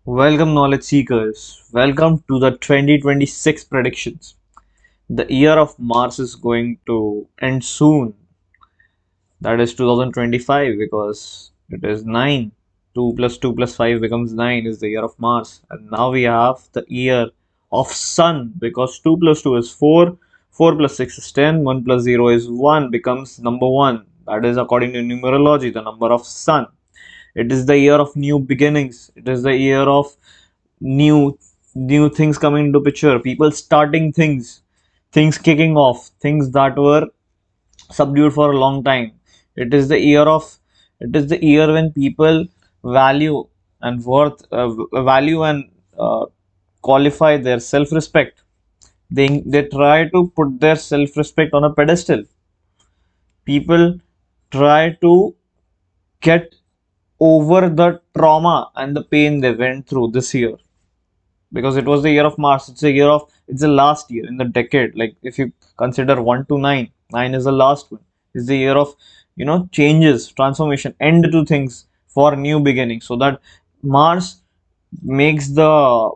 Welcome, knowledge seekers. Welcome to the 2026 predictions. The year of Mars is going to end soon. That is 2025 because it is 9. 2 plus 2 plus 5 becomes 9 is the year of Mars. And now we have the year of Sun because 2 plus 2 is 4. 4 plus 6 is 10. 1 plus 0 is 1 becomes number 1. That is according to numerology, the number of Sun. It is the year of new beginnings. It is the year of new new things coming into picture, people starting things, things kicking off, things that were subdued for a long time. It is the year when people value and value and qualify their self-respect. They try to put their self-respect on a pedestal. People try to get over the trauma and the pain they went through this year, because it was the year of Mars. It's the last year in the decade. Like if you consider 1 to 9, 9 is the last one. It's the year of changes, transformation, end to things for new beginnings. So that Mars makes the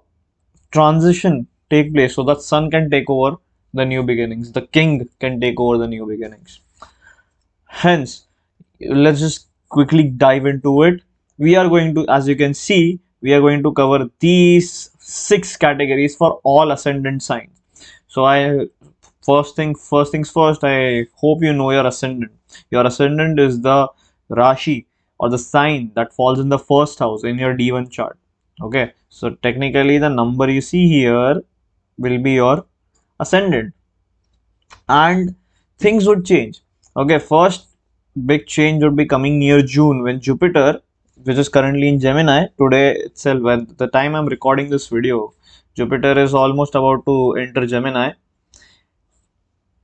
transition take place, so that Sun can take over the new beginnings. The King can take over the new beginnings. Hence, let's just quickly dive into it. We are going to, as you can see, we are going to cover these 6 categories for all ascendant signs. So first things first, I hope you know your ascendant. Your ascendant is the Rashi or the sign that falls in the first house in your D1 chart. Okay, so technically the number you see here will be your ascendant, and things would change. Okay, first big change would be coming near June when Jupiter, which is currently in Gemini today itself, when the time I'm recording this video, Jupiter is almost about to enter Gemini.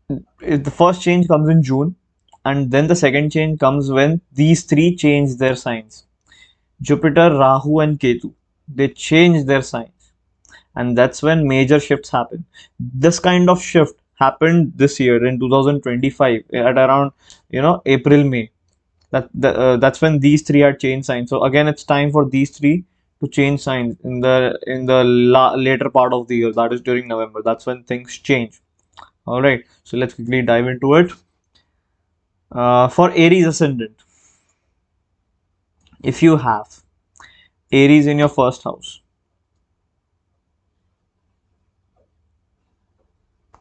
The first change comes in June, and then the second change comes when these three change their signs. Jupiter, Rahu, and Ketu, they change their signs, and that's when major shifts happen. This kind of shift happened this year in 2025 at around April, May. That's when these three are change signs. So again, it's time for these three to change signs in the later part of the year. That is during November. That's when things change. All right. So let's quickly dive into it. For Aries ascendant, if you have Aries in your first house,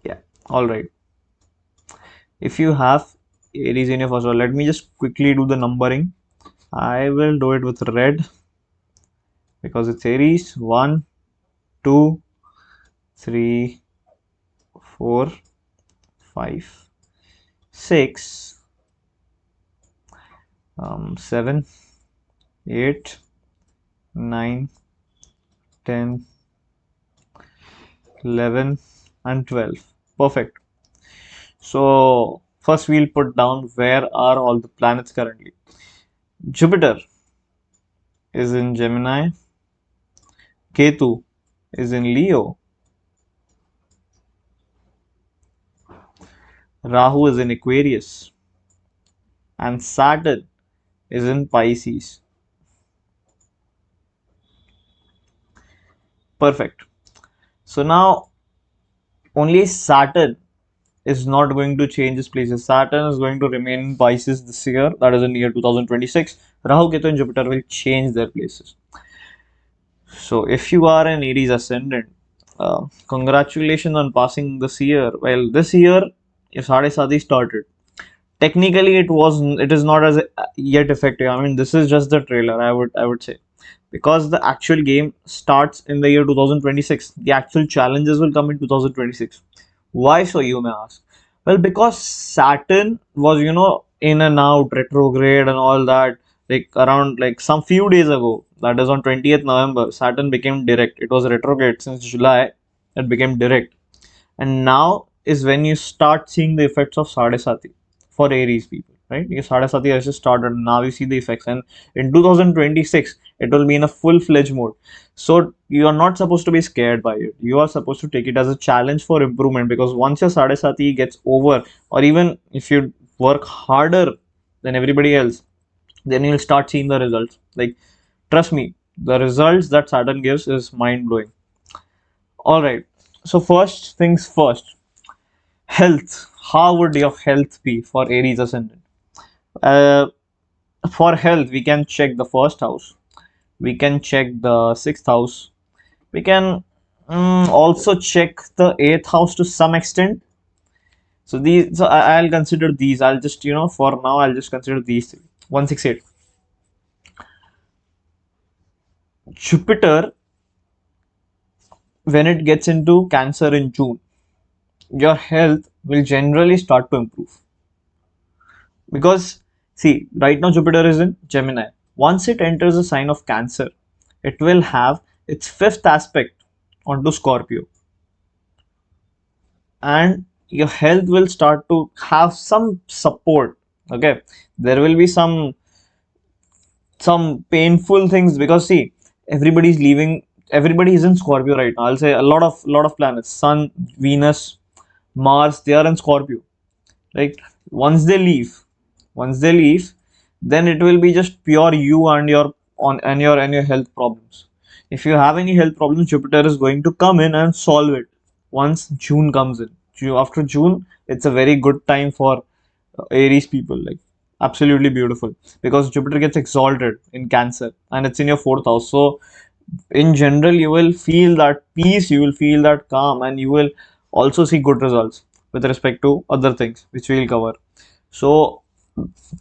yeah. All right. If you have Aries in your first house, let me just quickly do the numbering. I will do it with red because it's Aries. 1, 2, 3, 4, 5, 6, 7, 8, 9, 10, 11, and 12. Perfect. So first we'll put down where are all the planets currently. Jupiter is in Gemini. Ketu is in Leo. Rahu is in Aquarius. And Saturn is in Pisces. Perfect. So now only Saturn is not going to change its places. Saturn is going to remain in Pisces this year, that is in year 2026. Rahu-Ketu and Jupiter will change their places. So if you are an Aries ascendant, congratulations on passing this year. Well, this year your Sadhi started. Technically, it is not as yet effective. I mean, this is just the trailer. I would say, because the actual game starts in the year 2026. The actual challenges will come in 2026. Why so, you may ask? Well, because Saturn was in and out, retrograde and all that. Like around like some few days ago, that is on 20th November, Saturn became direct. It was retrograde since July. It became direct, and now is when you start seeing the effects of Sadhi for Aries people, right? Because Sadhi has just started, now you see the effects, and in 2026 it will be in a full-fledged mode. So you are not supposed to be scared by it. You are supposed to take it as a challenge for improvement, because once your Sadhi gets over, or even if you work harder than everybody else, then you'll start seeing the results. Like, trust me, The results that Saturn gives is mind blowing. All right. So first things first, health. How would your health be for Aries ascendant? Uh, for health, we can check the first house. We can check the sixth house. We can also check the eighth house to some extent. So these, so I'll consider these. I'll just, for now, I'll just consider these three. 168. Jupiter, when it gets into Cancer in June, your health will generally start to improve. Because, see, right now Jupiter is in Gemini. Once it enters the sign of Cancer, it will have its fifth aspect onto Scorpio. And your health will start to have some support. Okay, there will be some painful things because see, everybody's leaving, everybody is in Scorpio right now. I'll say a lot of planets, Sun, Venus, Mars, they are in Scorpio, right? Once they leave, once they leave, then it will be just pure you and your on and your health problems. If you have any health problems, Jupiter is going to come in and solve it once June comes in. After June, it's a very good time for Aries people, like absolutely beautiful, because Jupiter gets exalted in Cancer and it's in your fourth house. So in general, you will feel that peace, you will feel that calm, and you will also see good results with respect to other things which we will cover. So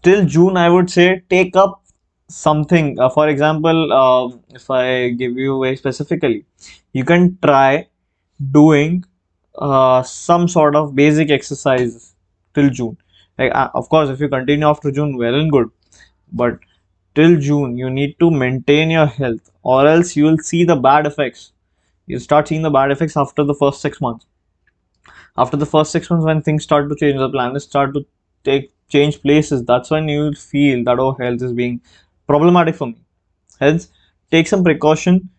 till June, I would say take up something. For example, if I give you very specifically, you can try doing some sort of basic exercise till June. Like, of course, if you continue after June, well and good. But till June, you need to maintain your health, or else you will see the bad effects. You start seeing the bad effects after the first 6 months. After the first 6 months, when things start to change, the planets start to take change places. That's when you will feel that, oh, health is being problematic for me. Hence, take some precaution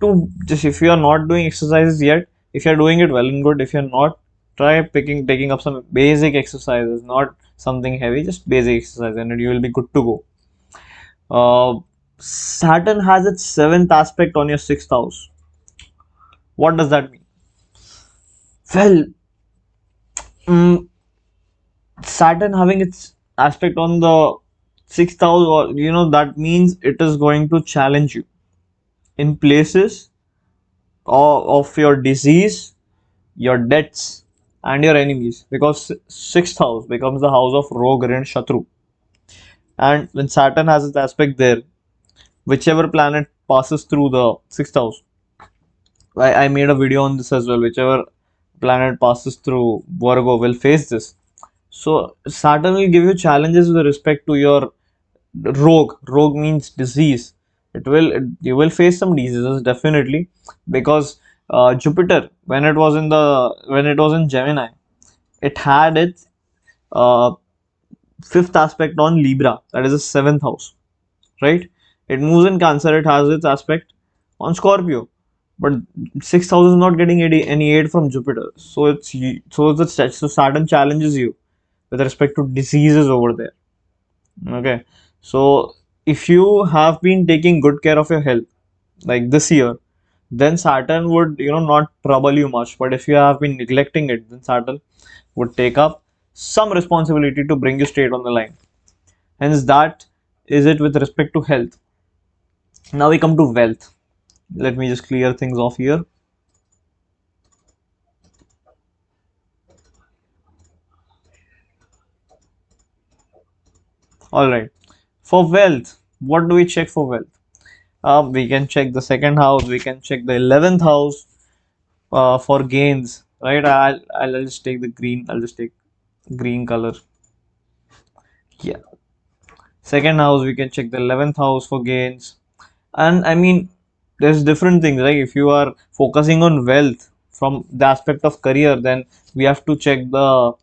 to just, if you are not doing exercises yet, if you are doing it, well and good. If you're not, try taking up some basic exercises, not something heavy, just basic exercise, and you will be good to go. Saturn has its seventh aspect on your sixth house. What does that mean? Well, mm, Saturn having its aspect on the sixth house, or that means it is going to challenge you in places of your disease, your debts, and your enemies, because sixth house becomes the house of rogue and Shatru. And when Saturn has its aspect there, whichever planet passes through the sixth house, I made a video on this as well. Whichever planet passes through Virgo will face this. So Saturn will give you challenges with respect to your rogue. Rogue means disease. You will face some diseases definitely, because Jupiter, when it was in Gemini, it had its uh, fifth aspect on Libra, that is the seventh house, right? It moves in Cancer, it has its aspect on Scorpio, but sixth house is not getting any aid from Jupiter. So so Saturn challenges you with respect to diseases over there. Okay, so if you have been taking good care of your health like this year, then Saturn would not trouble you much. But if you have been neglecting it, then Saturn would take up some responsibility to bring you straight on the line. Hence, that is it with respect to health. Now we come to wealth. Let me just clear things off here. All right. For wealth, what do we check for wealth? We can check the second house. We can check the 11th house for gains. Right. I'll just take the green. I'll just take green color. Yeah. Second house, we can check the 11th house for gains. And I mean, there's different things. Like if you are focusing on wealth from the aspect of career, then we have to check the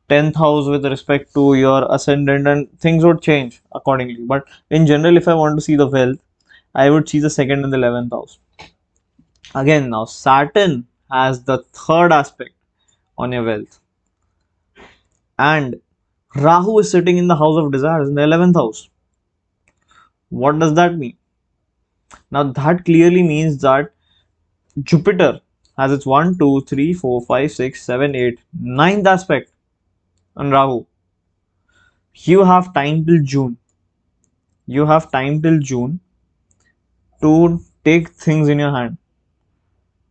10th house with respect to your ascendant, and things would change accordingly. But in general, if I want to see the wealth, I would see the second and the 11th house. Again, now Saturn has the third aspect on your wealth, and Rahu is sitting in the house of desires in the 11th house. What does that mean? Now that clearly means that Jupiter has its 1, 2, 3, 4, 5, 6, 7, 8, ninth aspect on Rahu. You have time till June. You have time till June to take things in your hand.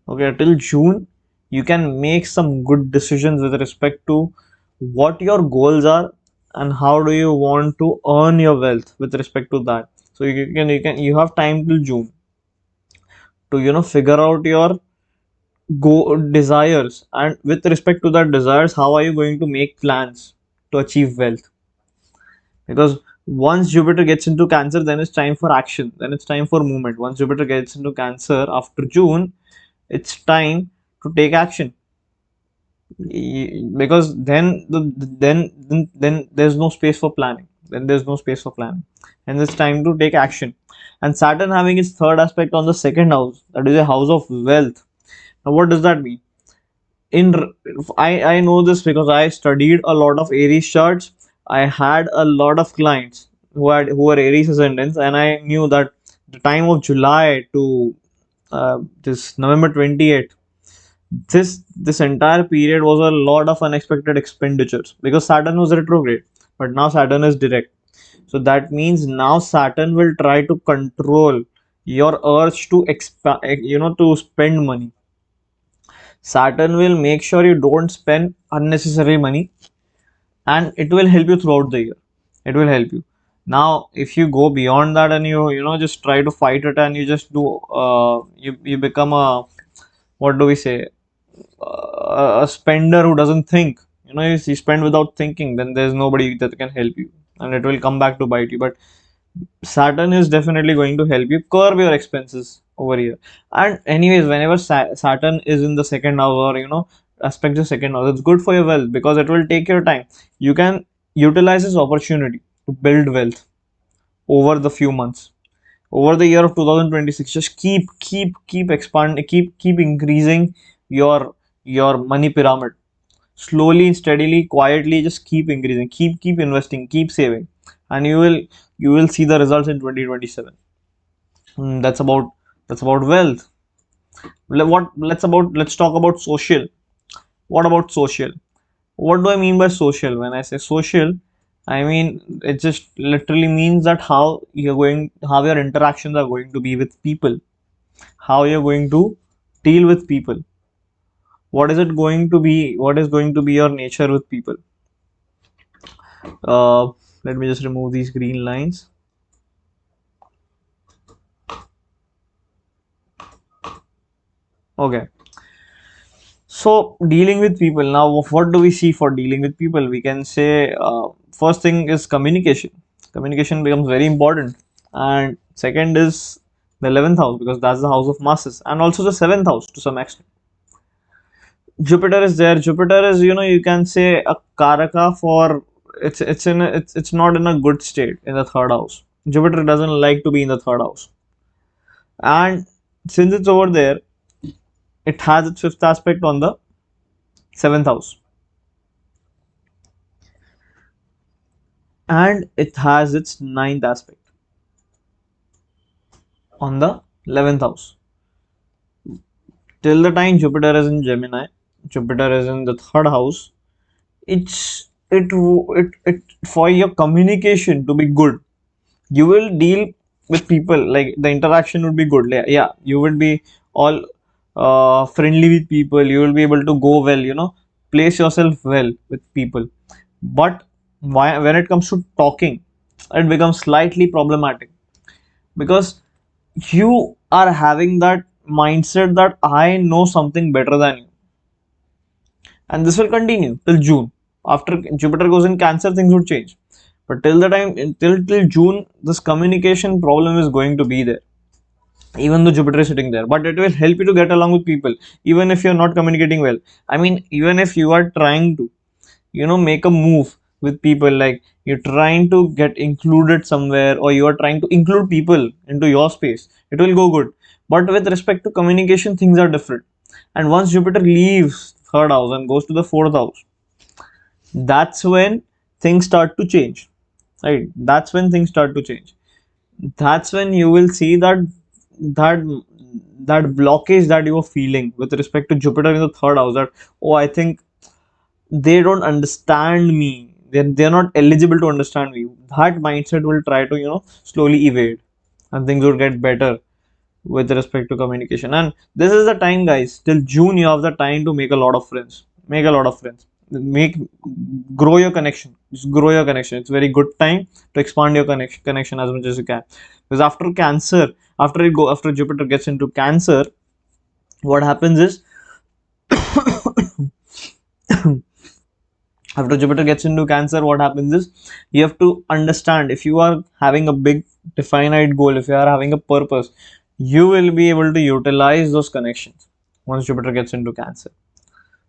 Okay, till June, you can make some good decisions with respect to what your goals are and how do you want to earn your wealth with respect to that. So you have time till June to figure out your go desires, and with respect to that desires, how are you going to make plans to achieve wealth? Because once Jupiter gets into Cancer, then it's time for action, then it's time for movement. Once Jupiter gets into Cancer after June, it's time to take action. Because then there's no space for planning, and it's time to take action. And Saturn having its third aspect on the second house, that is a house of wealth. Now what does that mean? in I know this because I studied a lot of Aries charts. I had a lot of clients who were Aries ascendants, and I knew that the time of July to this November 28th, this entire period was a lot of unexpected expenditures because Saturn was retrograde, but now Saturn is direct. So that means now Saturn will try to control your urge to to spend money. Saturn will make sure you don't spend unnecessary money, and it will help you throughout the year. It will help you. Now, if you go beyond that and just try to fight it, and you just do you become a, what do we say, a spender who doesn't think. You spend without thinking, then there's nobody that can help you, and it will come back to bite you. But Saturn is definitely going to help you curb your expenses over here. And anyways, whenever Saturn is in the second house, or aspect the second house, it's good for your wealth because it will take your time. You can utilize this opportunity to build wealth over the few months, over the year of 2026. Just keep expanding, keep increasing your money pyramid slowly and steadily, quietly. Just keep increasing, keep investing, keep saving, and you will see the results in 2027. That's about wealth. Let's talk about social. What about social? What do I mean by social? When I say social, I mean it just literally means that how your interactions are going to be with people, how you're going to deal with people. What is it going to be? What is going to be your nature with people? uh, Let me just remove these green lines. Okay, so dealing with people. Now what do we see for dealing with people? We can say, first thing is communication. Communication becomes very important, and second is the 11th house, because that's the house of masses, and also the 7th house to some extent. Jupiter is there. Jupiter is, you can say, a karaka for, it's not in a good state in the third house. Jupiter doesn't like to be in the third house, and since it's over there, it has its fifth aspect on the 7th house, and it has its ninth aspect on the 11th house. Till the time Jupiter is in Gemini, Jupiter is in the third house, it for your communication to be good, you will deal with people, like the interaction would be good. Yeah, you will be all friendly with people, you will be able to go well, place yourself well with people. But when it comes to talking, it becomes slightly problematic, because you are having that mindset that I know something better than you, and this will continue till June. After Jupiter goes in Cancer, things would change, but till the time, till June, this communication problem is going to be there, even though Jupiter is sitting there. But it will help you to get along with people, even if you're not communicating well. I mean, even if you are trying to, make a move with people, like you're trying to get included somewhere, or you are trying to include people into your space, it will go good. But with respect to communication, things are different. And once Jupiter leaves third house and goes to the fourth house, that's when things start to change, right? That's when things start to change. That's when you will see that that blockage that you are feeling with respect to Jupiter in the third house, that, oh, I think they don't understand me, they're not eligible to understand me, that mindset will try to, slowly evade, and things will get better with respect to communication. And this is the time, guys, till June you have the time to make a lot of friends, make grow your connection, just grow your connection. It's very good time to expand your connection as much as you can, because after Cancer, after Jupiter gets into Cancer, what happens is after Jupiter gets into Cancer, what happens is you have to understand, if you are having a big definite goal, if you are having a purpose, you will be able to utilize those connections once Jupiter gets into Cancer.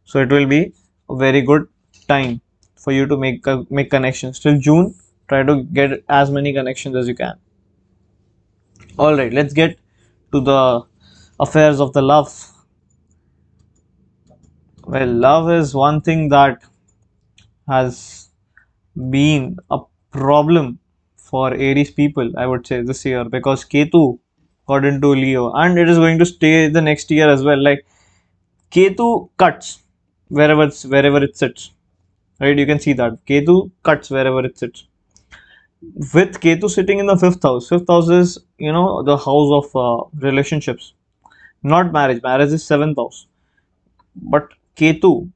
So it will be a very good time for you to make connections. Till June, try to get as many connections as you can. All right, let's get to the affairs of the love. Well, love is one thing that has been a problem for Aries people, I would say, this year, because Ketu got into Leo, and it is going to stay the next year as well. Like, Ketu cuts wherever it sits, right? You can see that Ketu cuts wherever it sits. With Ketu sitting in the fifth house is, the house of relationships, not marriage. Marriage is seventh house, but Ketu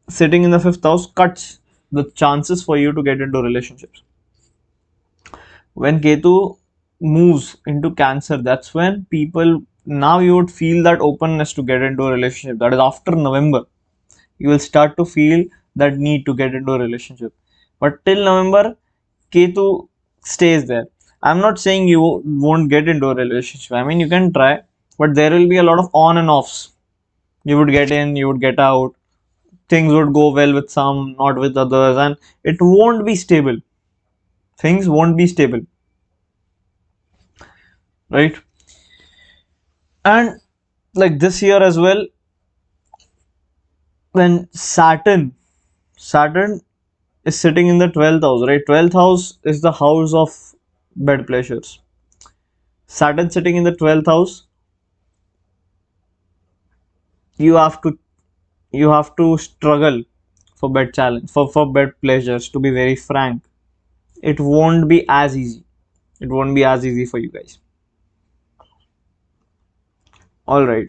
sitting in the fifth house cuts the chances for you to get into relationships. When Ketu moves into Cancer, that's when people, now you would feel that openness to get into a relationship. That is after November, you will start to feel that need to get into a relationship. But till November, Ketu stays there. I'm not saying you won't get into a relationship. I mean, you can try, but there will be a lot of on and offs. You would get in, you would get out. Things would go well with some, not with others, and it won't be stable. Things won't be stable, right? And like this year as well, when Saturn is sitting in the 12th house, right? 12th house is the house of bed pleasures. Saturn sitting in the 12th house, you have to struggle for bed challenge, for bed pleasures, to be very frank. It won't be as easy. It won't be as easy for you guys. All right,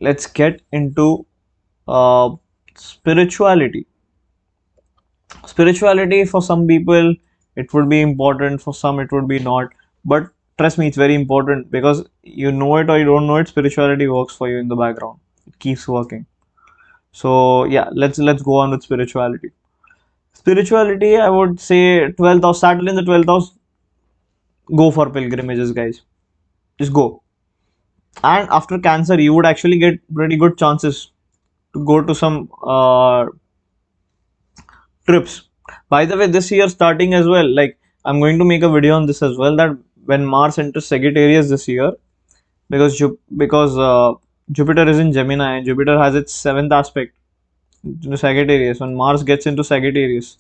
let's get into spirituality. Spirituality, for some people it would be important, for some it would be not, but trust me, it's very important, because you know it or you don't know it, spirituality works for you in the background. It keeps working. So yeah, let's go on with spirituality. Spirituality, I would say 12th house, Saturn in the 12th house, go for pilgrimages, guys. Just go. And after Cancer, you would actually get pretty good chances to go to some trips. By the way, this year starting as well, like, I'm going to make a video on this as well, that when Mars enters Sagittarius this year, because Jupiter is in Gemini and Jupiter has its seventh aspect to Sagittarius. When Mars gets into Sagittarius,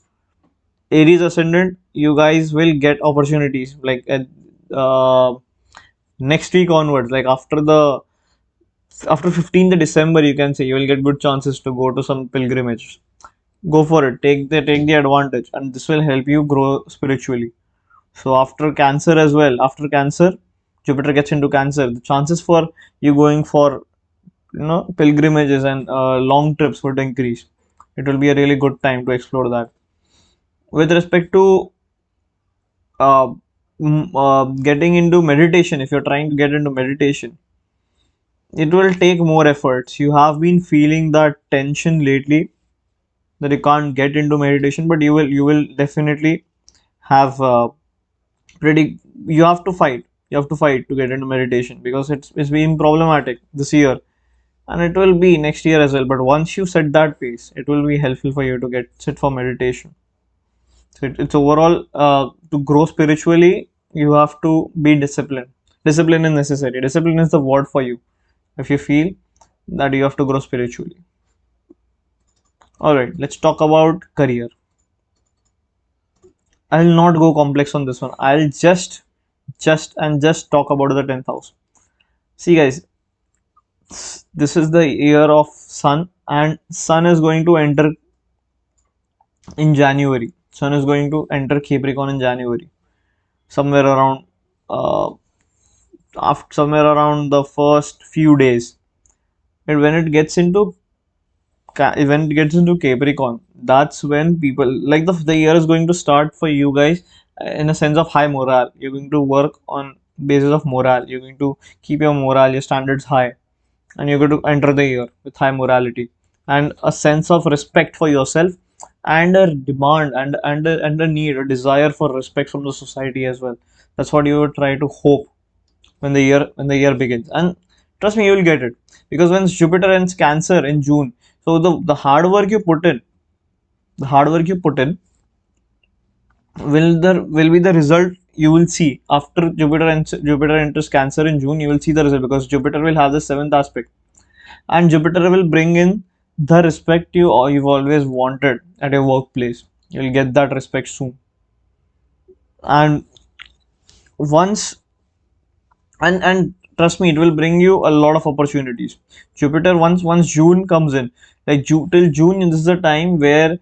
Aries ascendant, you guys will get opportunities, like uh, next week onwards, like after 15th December, you can say you will get good chances to go to some pilgrimage. Go for it. Take the advantage, and this will help you grow spiritually. So after Cancer as well, after Cancer, Jupiter gets into Cancer. The chances for you going for, pilgrimages and long trips would increase. It will be a really good time to explore that. With respect to uh, getting into meditation, if you're trying to get into meditation, it will take more efforts. You have been feeling that tension lately, that you can't get into meditation, but you will definitely have pretty you have to fight, to get into meditation, because it's been problematic this year, and it will be next year as well. But once you set that pace, it will be helpful for you to get sit for meditation. So it's overall, to grow spiritually, you have to be disciplined. Discipline is necessary. Discipline is the word for you if you feel that you have to grow spiritually. All right, let's talk about career. I'll not go complex on this one. I'll just talk about the 10th house. See guys, this is the year of sun, and sun is going to enter in January. Sun is going to enter Capricorn in January, somewhere around after somewhere around the first few days. And when it gets into Capricorn, that's when people like the year is going to start for you guys in a sense of high morale. You're going to work on basis of morale. You're going to keep your morale, your standards high, and you're going to enter the year with high morality and a sense of respect for yourself, and a demand and a need, a desire for respect from the society as well. That's what you would try to hope when the year begins. And trust me, you will get it, because when Jupiter ends Cancer in June, so the hard work you put in, the hard work you put in will be the result you will see after Jupiter enters Cancer in June. You will see the result because Jupiter will have the seventh aspect, and Jupiter will bring in the respect you've always wanted at your workplace. You'll get that respect soon. And once and trust me, it will bring you a lot of opportunities. Jupiter, once June comes in, like till June, this is the time where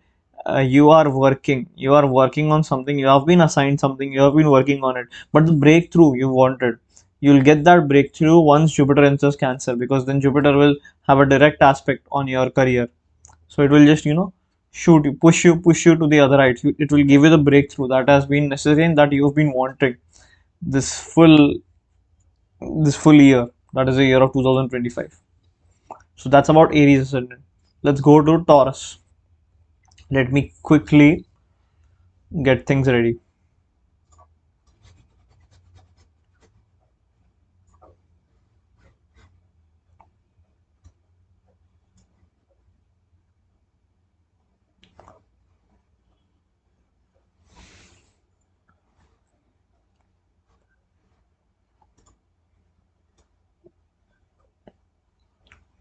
you are working on something, you have been assigned something, you have been working on it, but the breakthrough you wanted, you'll get that breakthrough once Jupiter enters Cancer, because then Jupiter will have a direct aspect on your career. So it will just shoot you, push you to the other heights. It will give you the breakthrough that has been necessary and that you've been wanting this full this full year, that is the year of 2025. So that's about Aries ascendant. Let's go to Taurus. Let me quickly get things ready.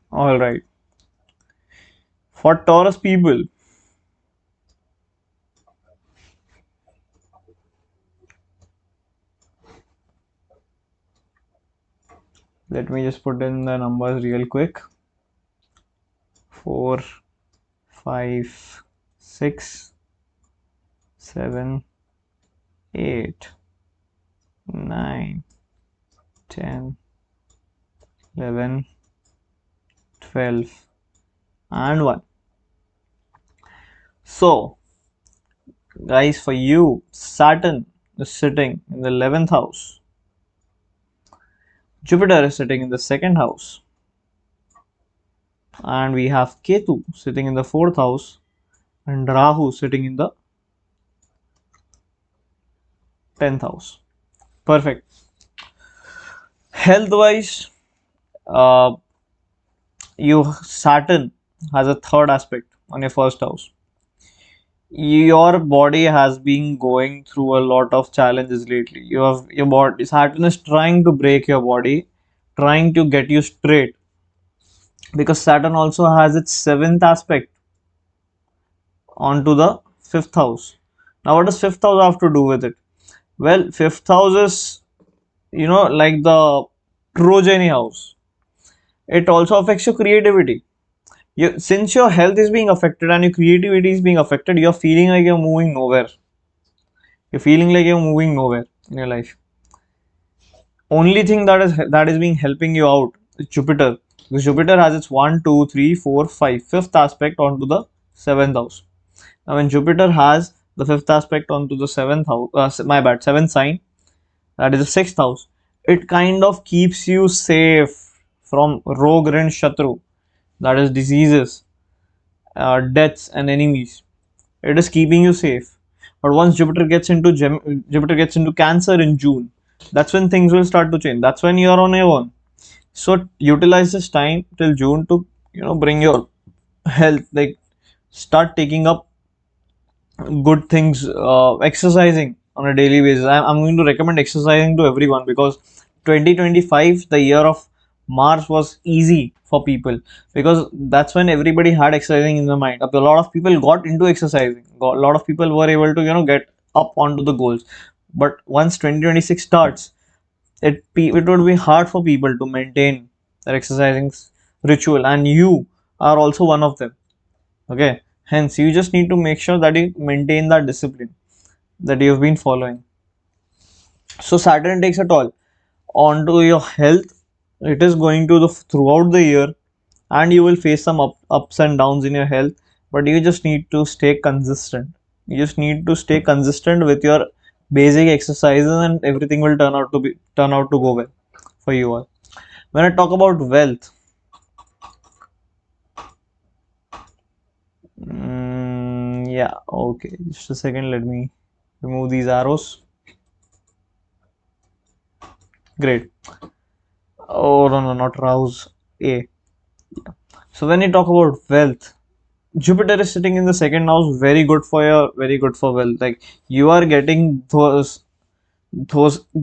All right, for Taurus people, let me just put in the numbers real quick. 4, 5, 6, 7, 8, 9, 10, 11, 12, and 1. So guys, for you, Saturn is sitting in the 11th house, Jupiter is sitting in the second house, and we have Ketu sitting in the 4th house, and Rahu sitting in the 10th house. Perfect. Health wise, uh, Saturn has a third aspect on your first house. Your body has been going through a lot of challenges lately. Your body, Saturn is trying to break your body, trying to get you straight, because Saturn also has its seventh aspect onto the fifth house. Now, what does fifth house have to do with it? Well, fifth house is, like the Trojani house. It also affects your creativity. Since your health is being affected and your creativity is being affected, you're feeling like you're moving nowhere. You're feeling like you're moving nowhere in your life. Only thing that is being helping you out is Jupiter, because Jupiter has its 1, 2, 3, 4, 5, fifth aspect onto the seventh house. Now, when Jupiter has the fifth aspect onto the seventh house, seventh sign, that is the sixth house, it kind of keeps you safe from rogue and shatru, that is diseases, deaths, and enemies. It is keeping you safe. But once Jupiter gets into Cancer in June, that's when things will start to change. That's when you are on your own. So utilize this time till June to bring your health, like start taking up good things, exercising on a daily basis. I'm going to recommend exercising to everyone, because 2025, the year of Mars, was easy for people, because that's when everybody had exercising in their mind. A lot of people got into exercising. A lot of people were able to get up onto the goals. But once 2026 starts, it would be hard for people to maintain their exercising ritual, and you are also one of them. Okay, hence you just need to make sure that you maintain that discipline that you've been following. So Saturn takes a toll onto your health. It is going to the throughout the year, and you will face some ups and downs in your health, but you just need to stay consistent. You just need to stay consistent with your basic exercises, and everything will turn out to go well for you all. When I talk about wealth, yeah, okay, just a second, let me remove these arrows. Great. Oh no, no, not rouse. A. So when you talk about wealth, Jupiter is sitting in the second house, very good for your, very good for wealth. Like you are getting those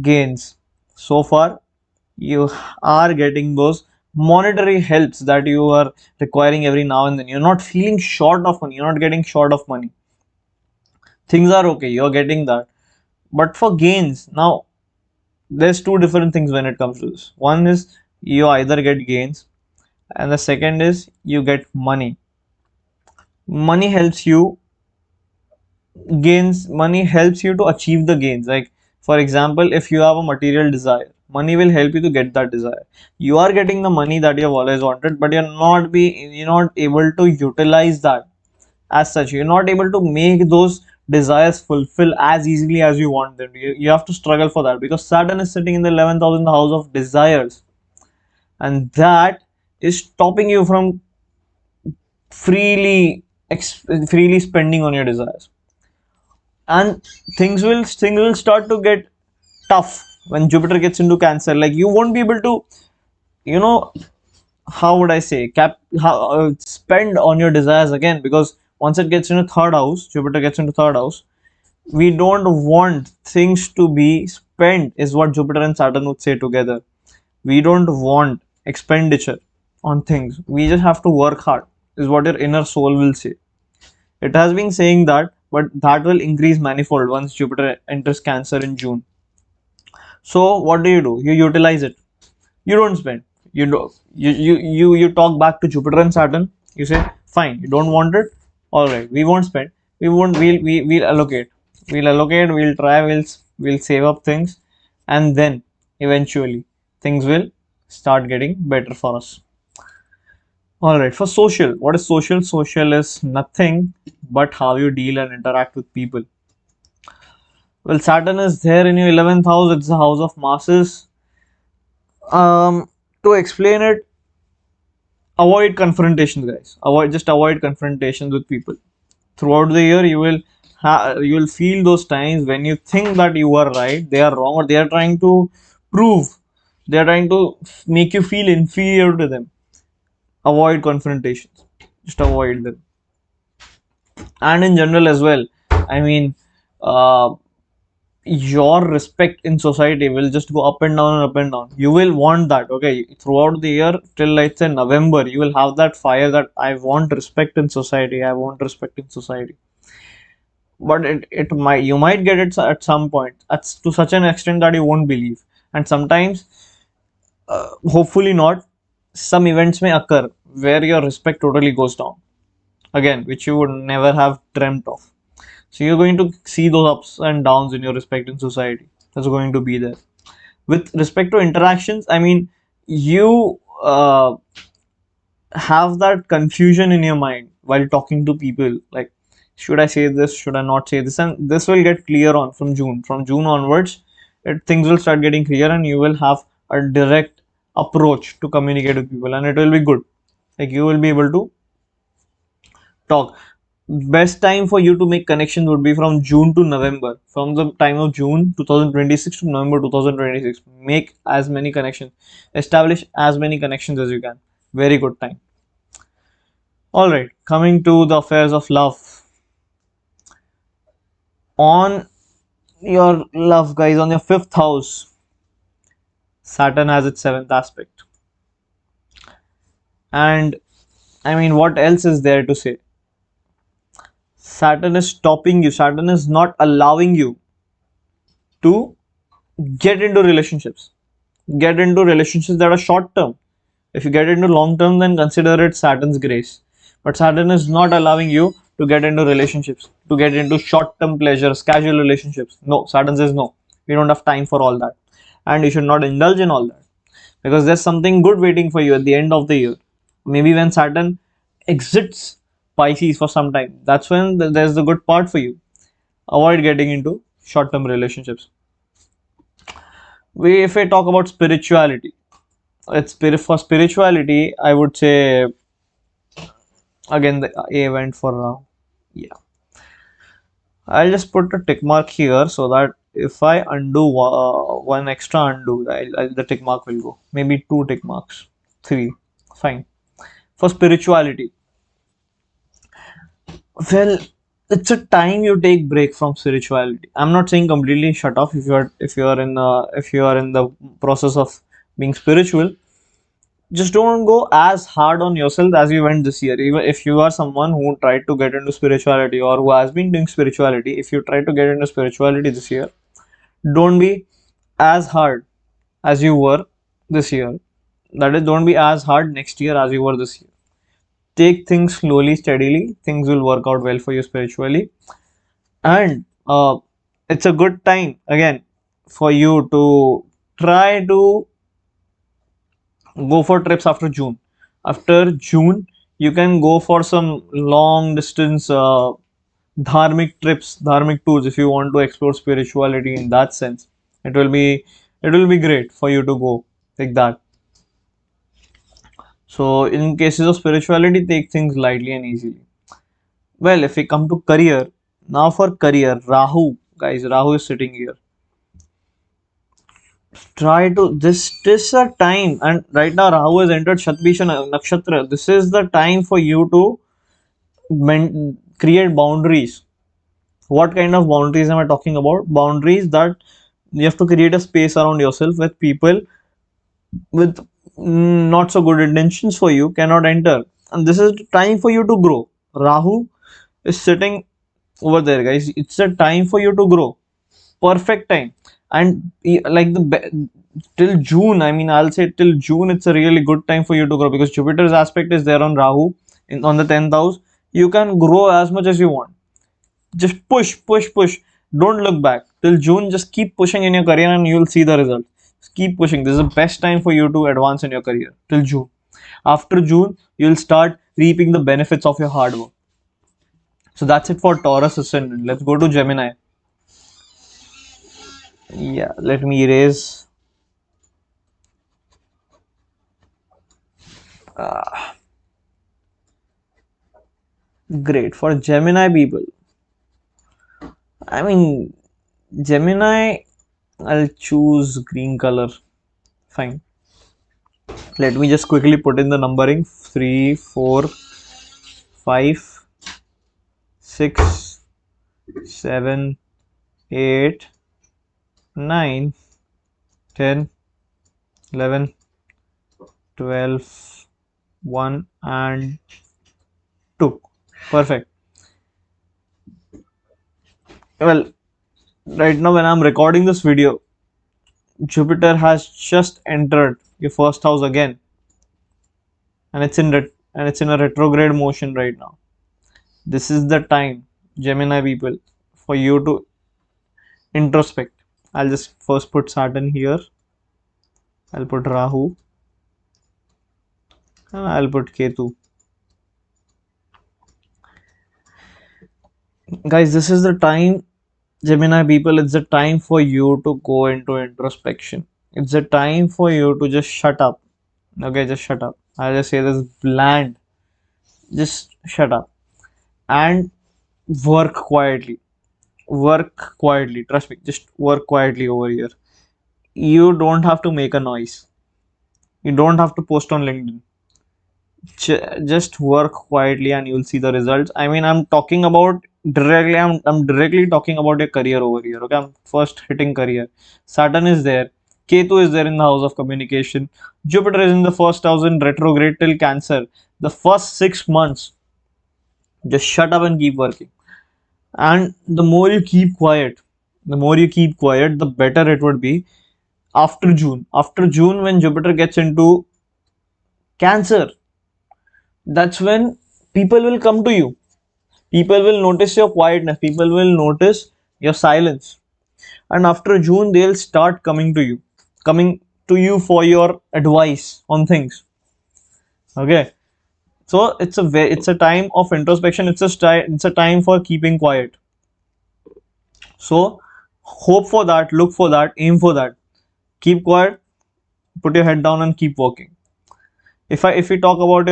gains. So far, you are getting those monetary helps that you are requiring every now and then. You're not feeling short of money. You're not getting short of money. Things are okay. You're getting that. But for gains, now there's two different things when it comes to this. One is you either get gains, and the second is you get money. Money helps you money helps you to achieve the gains. Like for example, if you have a material desire, money will help you to get that desire. You are getting the money that you have always wanted, but you're not able to utilize that as such. You're not able to make those desires fulfill as easily as you want them. You have to struggle for that, because Saturn is sitting in the 11,000 house of desires, and that is stopping you from freely freely spending on your desires. And things will start to get tough when Jupiter gets into Cancer. Like you won't be able to, you know, how would I say, spend on your desires again, because once it gets into third house, Jupiter gets into third house. We don't want things to be spent, is what Jupiter and Saturn would say together. We don't want expenditure on things. We just have to work hard, is what your inner soul will say. It has been saying that, but that will increase manifold once Jupiter enters Cancer in June. So what do? You utilize it. You don't spend. You talk back to Jupiter and Saturn. You say, fine, you don't want it. All right, we won't spend. We won't. We'll allocate. We'll allocate. We'll try. We'll save up things, and then eventually things will start getting better for us. All right, for social, what is social? Social is nothing but how you deal and interact with people. Well, Saturn is there in your 11th house. It's the house of masses. To explain it, avoid confrontations, guys. Avoid confrontations with people. Throughout the year, you will feel those times when you think that you are right, they are wrong, or they are trying to prove, they are trying to make you feel inferior to them. Avoid confrontations. Just avoid them. And in general as well, I mean, uh, your respect in society will just go up and down and up and down. You will want that, okay, throughout the year till let's say November, you will have that fire that I want respect in society, I want respect in society. But it might, you might get it at some point, to such an extent that you won't believe. And sometimes, hopefully not, some events may occur where your respect totally goes down again, which you would never have dreamt of. So you're going to see those ups and downs in your respect in society. That's going to be there. With respect to interactions, I mean, you have that confusion in your mind while talking to people. Like, should I say this? Should I not say this? And this will get clear on from June. From June onwards, things will start getting clear, and you will have a direct approach to communicate with people, and it will be good. Like you will be able to talk. Best time for you to make connections would be from June to November. From the time of June 2026 to November 2026, make as many connections, establish as many connections as you can. Very good time. All right, coming to the affairs of love. On your love, guys, on your fifth house, Saturn has its seventh aspect. And I mean, what else is there to say? Saturn is stopping you. Saturn is not allowing you to get into relationships. get into relationships that are short term. If you get into long term, then consider it Saturn's grace. But Saturn is not allowing you to get into relationships, to get into short term pleasures, casual relationships. No, Saturn says no. We don't have time for all that. And you should not indulge in all that, because there's something good waiting for you at the end of the year. Maybe when Saturn exits Pisces for some time, that's when there's the good part for you. Avoid getting into short term relationships. If I talk about spirituality, for spirituality, I would say again the A went for now. Yeah, I'll just put a tick mark here so that if I undo one extra undo, the tick mark will go. Maybe two tick marks, three, fine. For spirituality, well, it's a time you take break from spirituality. I'm not saying completely shut off if you are in the process of being spiritual. Just don't go as hard on yourself as you went this year. Even if you are someone who tried to get into spirituality or who has been doing spirituality, if you try to get into spirituality this year, don't be as hard as you were this year. That is, don't be as hard next year as you were this year. Take things slowly, steadily. Things will work out well for you spiritually. And it's a good time again for you to try to go for trips after June. After June, you can go for some long distance dharmic trips, dharmic tours if you want to explore spirituality in that sense. It will be great for you to go like that. So in cases of spirituality, take things lightly and easily. Well, if we come to career, now for career, Rahu, guys, Rahu is sitting here. Try to this a time, and right now Rahu has entered Shatbisha Nakshatra. This is the time for you to create boundaries. What kind of boundaries am I talking about? Boundaries that you have to create a space around yourself with people with not so good intentions for you cannot enter, and this is the time for you to grow. Rahu is sitting over there, guys. It's a time for you to grow. Perfect time. And like till June, I mean, I'll say till June, it's a really good time for you to grow, because Jupiter's aspect is there on Rahu on the 10th house. You can grow as much as you want. Just push. Don't look back till June. Just keep pushing in your career and you'll see the result. Just keep pushing. This is the best time for you to advance in your career till June. After June, you'll start reaping the benefits of your hard work. So that's it for Taurus ascendant. Let's go to Gemini. Yeah, let me erase. Great for Gemini people. I mean, Gemini, I'll choose green color. Fine. Let me just quickly put in the numbering: 3, 4, 5, 6, 7, 8, 9, 10, 11, 12, 1 and 2. Perfect. Well, right now when I'm recording this video, Jupiter has just entered your first house again, and it's in a retrograde motion right now. This is the time, Gemini people, for you to introspect. I'll just first put Saturn here. I'll put Rahu and I'll put Ketu. Guys, this is the time, Gemini people, it's the time for you to go into introspection. It's the time for you to just shut up. Okay, just shut up. I'll just say this bland. Just shut up and work quietly. Work quietly. Trust me, just work quietly over here. You don't have to make a noise. You don't have to post on LinkedIn. Just work quietly and you'll see the results. I mean, I'm talking about directly, I'm directly talking about your career over here. Okay, I'm first hitting career. Saturn is there. Ketu is there in the house of communication. Jupiter is in the first house in retrograde till Cancer. The first 6 months, just shut up and keep working. And the more you keep quiet, the better it would be. After June, when Jupiter gets into Cancer, that's when people will come to you. People will notice your quietness. People will notice your silence. And after June, they'll start coming to you for your advice on things. Okay. So it's a time of introspection. It's a time for keeping quiet. So hope for that, look for that, aim for that. Keep quiet, put your head down and keep working. If we talk about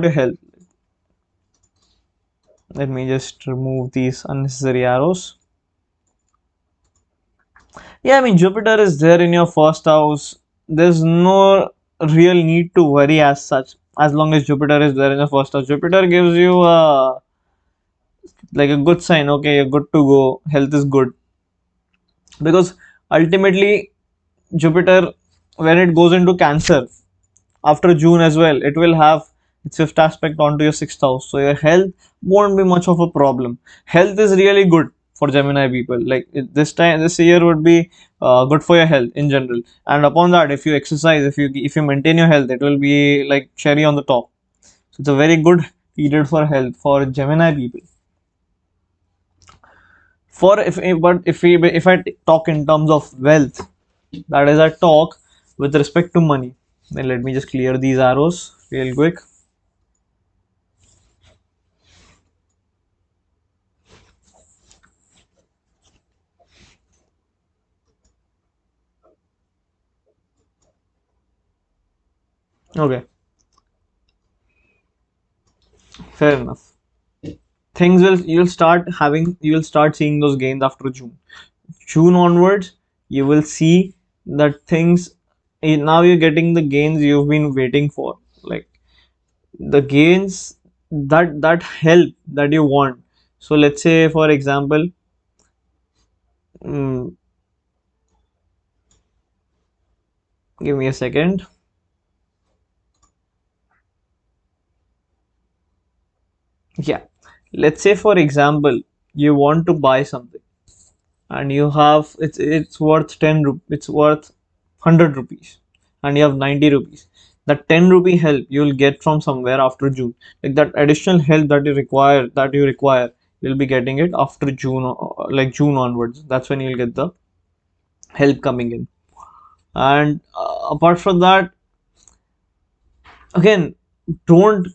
your health, let me just remove these unnecessary arrows. Yeah, I mean, Jupiter is there in your first house. There's no real need to worry as such. As long as Jupiter is there in your first house, Jupiter gives you like a good sign. Okay, you're good to go. Health is good, because ultimately Jupiter, when it goes into Cancer after June as well, it will have its fifth aspect onto your sixth house. So your health won't be much of a problem. Health is really good for Gemini people. Like this year would be good for your health in general. And upon that, if you exercise, if you maintain your health, it will be like cherry on the top. So it's a very good period for health for Gemini people. For if I talk in terms of wealth, that is I talk with respect to money. Then let me just clear these arrows real quick. Okay, fair enough. You'll start seeing those gains after June. June onwards, you will see that now you're getting the gains you've been waiting for. Like the gains that help that you want. So let's say for example, mm, give me a second. Yeah, let's say for example, you want to buy something and you have it's worth 100 rupees, and you have 90 rupees. That 10 rupee help you'll get from somewhere after June. Like that additional help that you require, you'll be getting it after June, like June onwards. That's when you'll get the help coming in. And apart from that, again, don't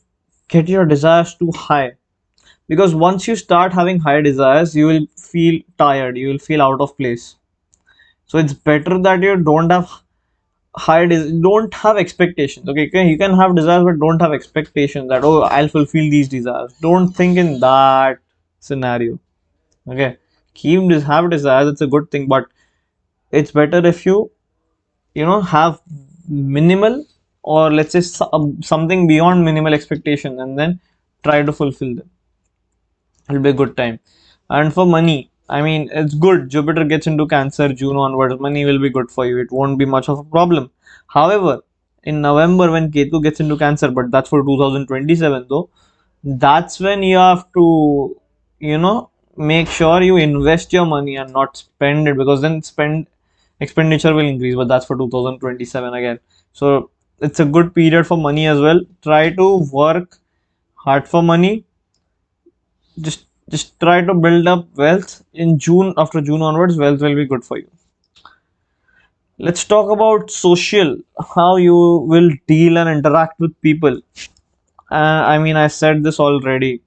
get your desires too high, because once you start having high desires, you will feel tired, you will feel out of place. So it's better that you don't have expectations. Okay, you can have desires, but don't have expectations that, oh, I'll fulfill these desires. Don't think in that scenario. Okay, have desires, it's a good thing, but it's better if you have minimal, or let's say something beyond minimal expectation, and then try to fulfill them. It'll be a good time. And for money, I mean, it's good. Jupiter gets into Cancer June onwards. Money will be good for you. It won't be much of a problem. However, in November, when Ketu gets into Cancer, but that's for 2027 though, that's when you have to, make sure you invest your money and not spend it, because then expenditure will increase. But that's for 2027 again. So it's a good period for money as well. Try to work hard for money. Just try to build up wealth in June. After June onwards, wealth will be good for you. Let's talk about social, how you will deal and interact with people. I mean, I said this already.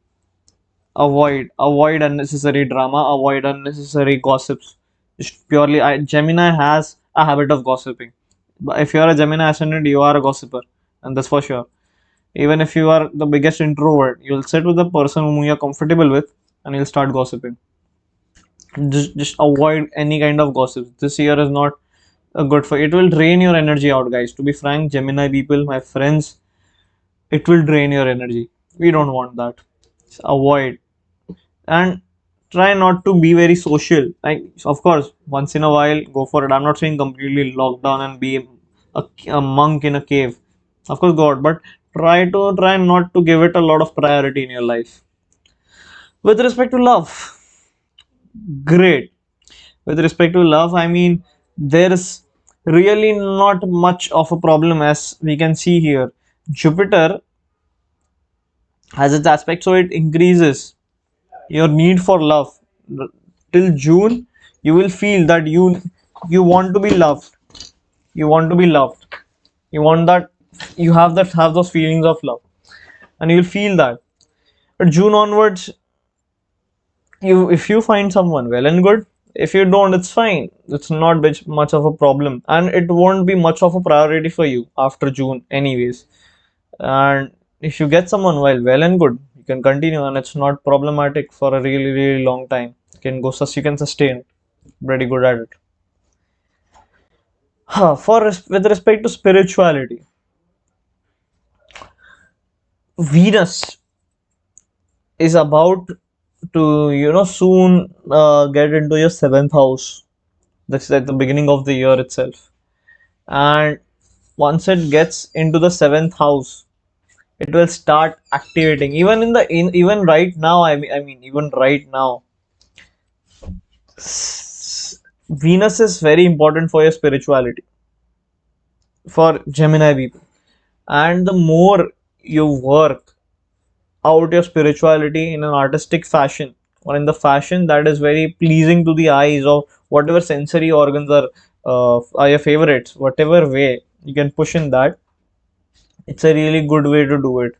Avoid unnecessary drama, avoid unnecessary gossips. Just purely, Gemini has a habit of gossiping. But if you are a Gemini ascendant, you are a gossiper, and that's for sure. Even if you are the biggest introvert, you'll sit with the person whom you're comfortable with, and you'll start gossiping. Just avoid any kind of gossip. This year is not a good for it. Will drain your energy out, guys. To be frank, Gemini people, my friends, it will drain your energy. We don't want that. Just avoid, and try not to be very social. Like, of course, once in a while, go for it. I'm not saying completely lock down and be a monk in a cave. Of course, God, but try not to give it a lot of priority in your life. With respect to love, great. With respect to love, I mean, there's really not much of a problem, as we can see here. Jupiter has its aspect, so it increases your need for love. Till June, you will feel that you want to be loved. You want to be loved. You want that. You have those feelings of love, and you'll feel that. But June onwards, if you find someone, well and good. If you don't, it's fine. It's not much of a problem, and it won't be much of a priority for you after June, anyways. And if you get someone, well and good, you can continue, and it's not problematic for a really long time. You can sustain pretty good at it. With respect to spirituality, Venus is about to soon get into your seventh house. That's at the beginning of the year itself. And once it gets into the seventh house, it will start activating. Even right now, I mean even right now, Venus is very important for your spirituality, for Gemini people. And the more you work out your spirituality in an artistic fashion, or in the fashion that is very pleasing to the eyes, or whatever sensory organs are your favorites, whatever way you can push in that, it's a really good way to do it.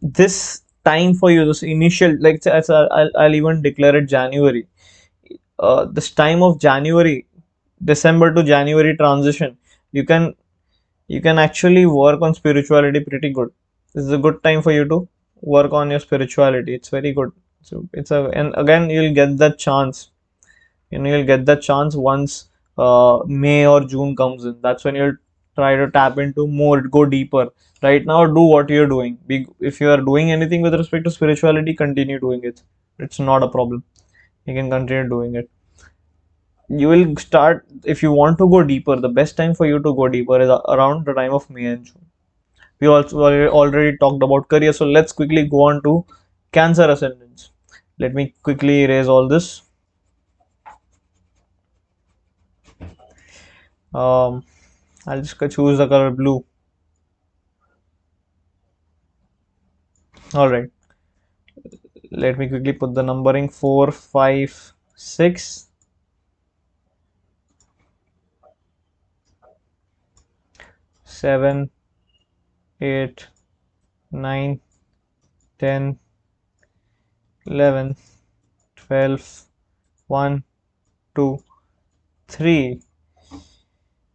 This time for you, this initial, like I'll even declare it January. This time of January, December to January transition, you can actually work on spirituality pretty good. This is a good time for you to work on your spirituality. It's very good. So and again, you'll get that chance. You'll get that chance once May or June comes in. That's when you'll try to tap into more, go deeper. Right now, do what you're doing. If you are doing anything with respect to spirituality, continue doing it. It's not a problem. You can continue doing it. You will start, if you want to go deeper, the best time for you to go deeper is around the time of May and June. We also already talked about career, so let's quickly go on to Cancer ascendants. Let me quickly erase all this. I'll just choose the color blue. All right, let me quickly put the numbering: 4, 5, 6, 7, 8, 9, 10, 11, 12, 1, 2, 3.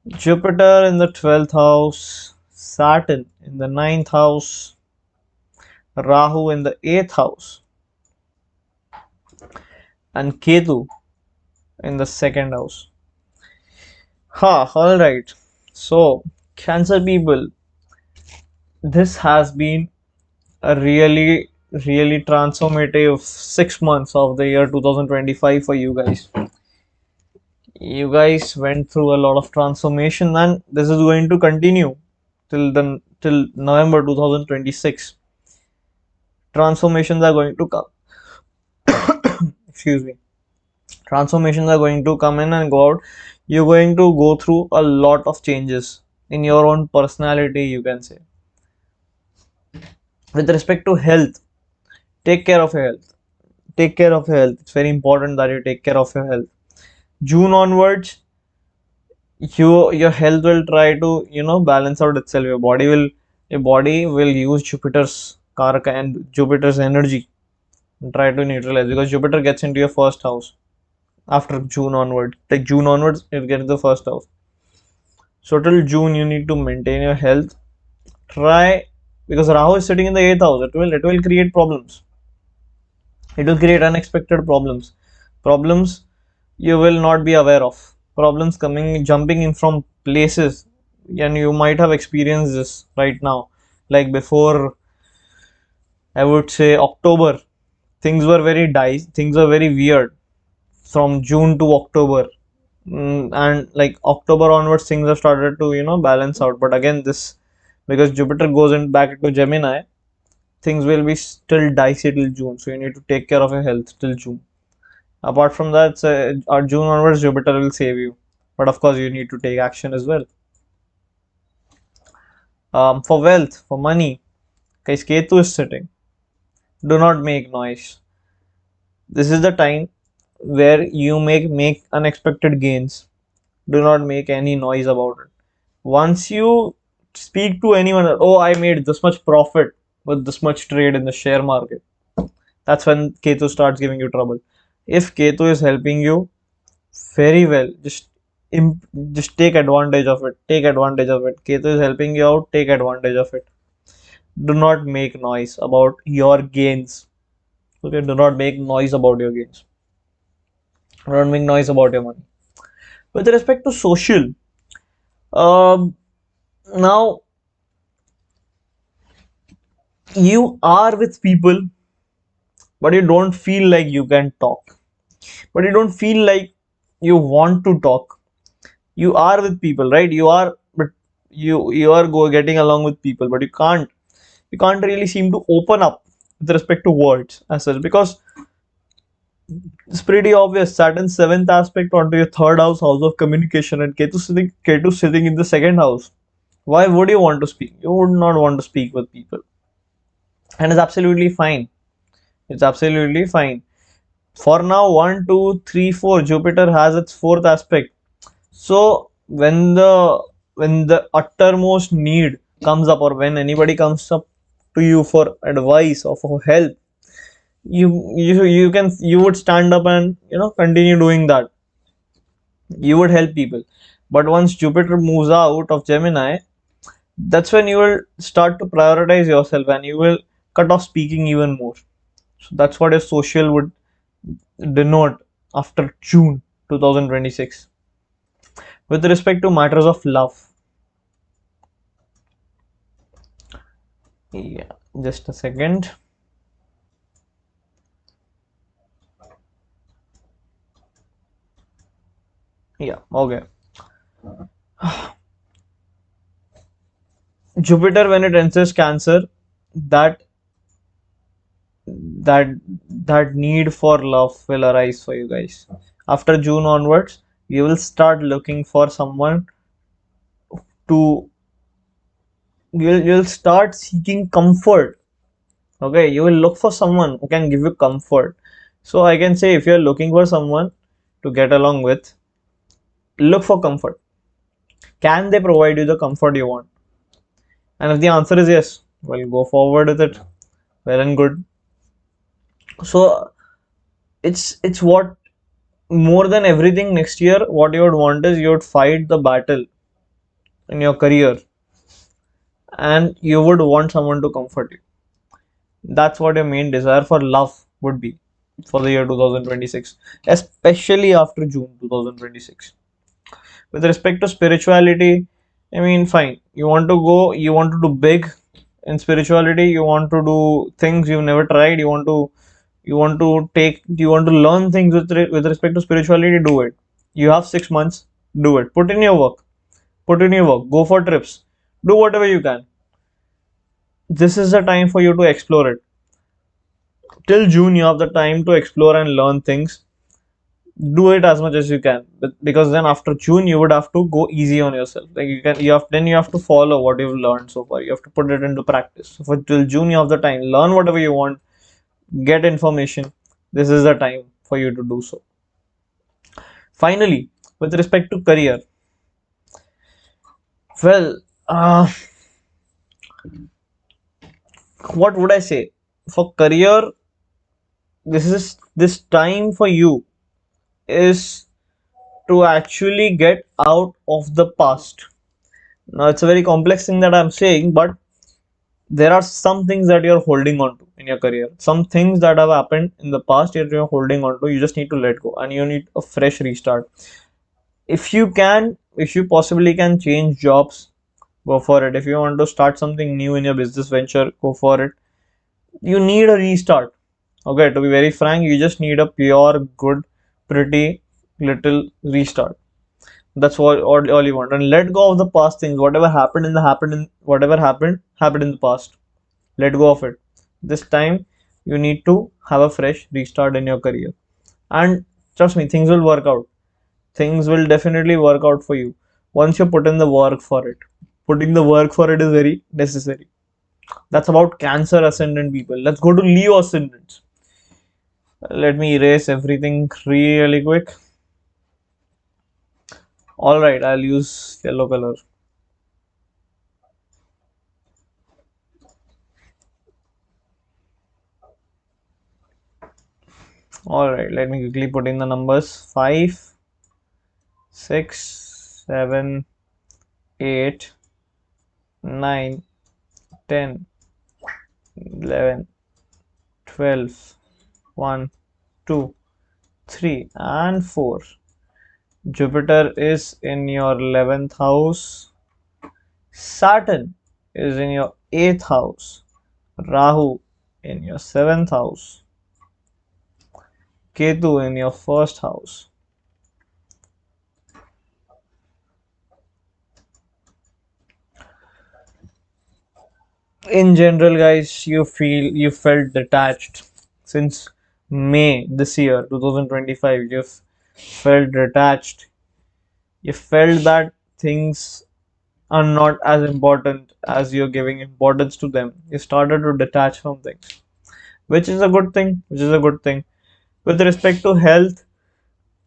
Jupiter in the 12th house, Saturn in the 9th house, Rahu in the 8th house, and Ketu in the 2nd house. Alright. So, Cancer people, this has been a really transformative 6 months of the year 2025 for you guys. You guys went through a lot of transformation, and this is going to continue till November 2026. Transformations are going to come. Excuse me. Transformations are going to come in and go out. You're going to go through a lot of changes in your own personality, you can say. With respect to health, take care of your health. Take care of your health. It's very important that you take care of your health. June onwards, your health will try to balance out itself. Your body will use Jupiter's karaka and Jupiter's energy and try to neutralize, because Jupiter gets into your first house after June onward. Like June onwards, it gets the first house. So till June, you need to maintain your health. Try, because Rahu is sitting in the 8th house. It will create problems. It will create unexpected problems. Problems you will not be aware of. Problems jumping in from places, and you might have experienced this right now. Like before, I would say October, things were very weird from June to October. And like October onwards, things have started to balance out. But again, this, because Jupiter goes back into Gemini, things will be still dicey till June. So you need to take care of your health till June. Apart from that, June onwards, Jupiter will save you. but of course you need to take action as well. For wealth, for money, guys, Ketu is sitting. Do not make noise. This is the time where you make unexpected gains. Do not make any noise about it. Once you speak to anyone, oh, I made this much profit with this much trade in the share market, that's when Ketu starts giving you trouble. If Ketu is helping you, very well, just take advantage of it. Take advantage of it. Ketu is helping you out, take advantage of it. Do not make noise about your gains. Okay, do not make noise about your gains. Do not make noise about your money. With respect to social, um, now you are with people, but you don't feel like you can talk. But you don't feel like you want to talk. You are with people, right? You are, but you are getting along with people, but you can't really seem to open up with respect to words as such, because it's pretty obvious. Saturn's seventh aspect onto your third house of communication, and Ketu sitting in the second house. Why would you want to speak? You would not want to speak with people, and it's absolutely fine. It's absolutely fine. For now, 1, 2, 3, 4. Jupiter has its fourth aspect. So when the uttermost need comes up, or when anybody comes up to you for advice or for help, you would stand up and continue doing that. You would help people. But once Jupiter moves out of Gemini, that's when you will start to prioritize yourself, and you will cut off speaking even more. So that's what your social would denote after June 2026. With respect to matters of love, yeah, just a second. Yeah, okay. Jupiter, when it enters Cancer, that that that need for love will arise for you guys. After June onwards, you will start looking for someone to you'll start seeking comfort. Okay, you will look for someone who can give you comfort. So I can say, if you're looking for someone to get along with, look for comfort. Can they provide you the comfort you want? And if the answer is yes, well, go forward with it. Well and good. So it's what, more than everything next year, what you would want is, you would fight the battle in your career, and you would want someone to comfort you. That's what your main desire for love would be for the year 2026, especially after June 2026. With respect to spirituality, I mean, fine. You want to do big in spirituality. You want to do things you've never tried. You want to learn things with respect to spirituality. Do it. You have 6 months. Do it. Put in your work. Put in your work. Go for trips. Do whatever you can. This is the time for you to explore it. Till June, you have the time to explore and learn things. Do it as much as you can, because then after June you would have to go easy on yourself. Like, you have to follow what you've learned so far. You have to put it into practice. So for till June you have the time. Learn whatever you want. Get information. This is the time for you to do so. Finally, with respect to career, well, what would I say? For career, this time for you is to actually get out of the past. Now, it's a very complex thing that I'm saying, but there are some things that you're holding on to in your career. Some things that have happened in the past that you're holding on to, you just need to let go, and you need a fresh restart. If you possibly can change jobs, go for it. If you want to start something new in your business venture, go for it. You need a restart. Okay, to be very frank, you just need a pure, good, pretty little restart. That's all you want. And let go of the past things. Whatever happened in the past. Let go of it. This time you need to have a fresh restart in your career. And trust me, things will work out. Things will definitely work out for you once you put in the work for it. Putting the work for it is very necessary. That's about Cancer ascendant people. Let's go to Leo ascendants. Let me erase everything really quick. Alright, I'll use yellow color. Alright, let me quickly put in the numbers 5, 6, 7, 8, 9, 10, 11, 12, 1, 2, 3, and 4. Jupiter is in your 11th house. Saturn is in your 8th house. Rahu in your 7th house. Ketu in your 1st house. In general, guys, you felt detached since May this year, 2025. You've felt detached. You felt that things are not as important as you're giving importance to them. You started to detach from things, which is a good thing. Which is a good thing. With respect to health,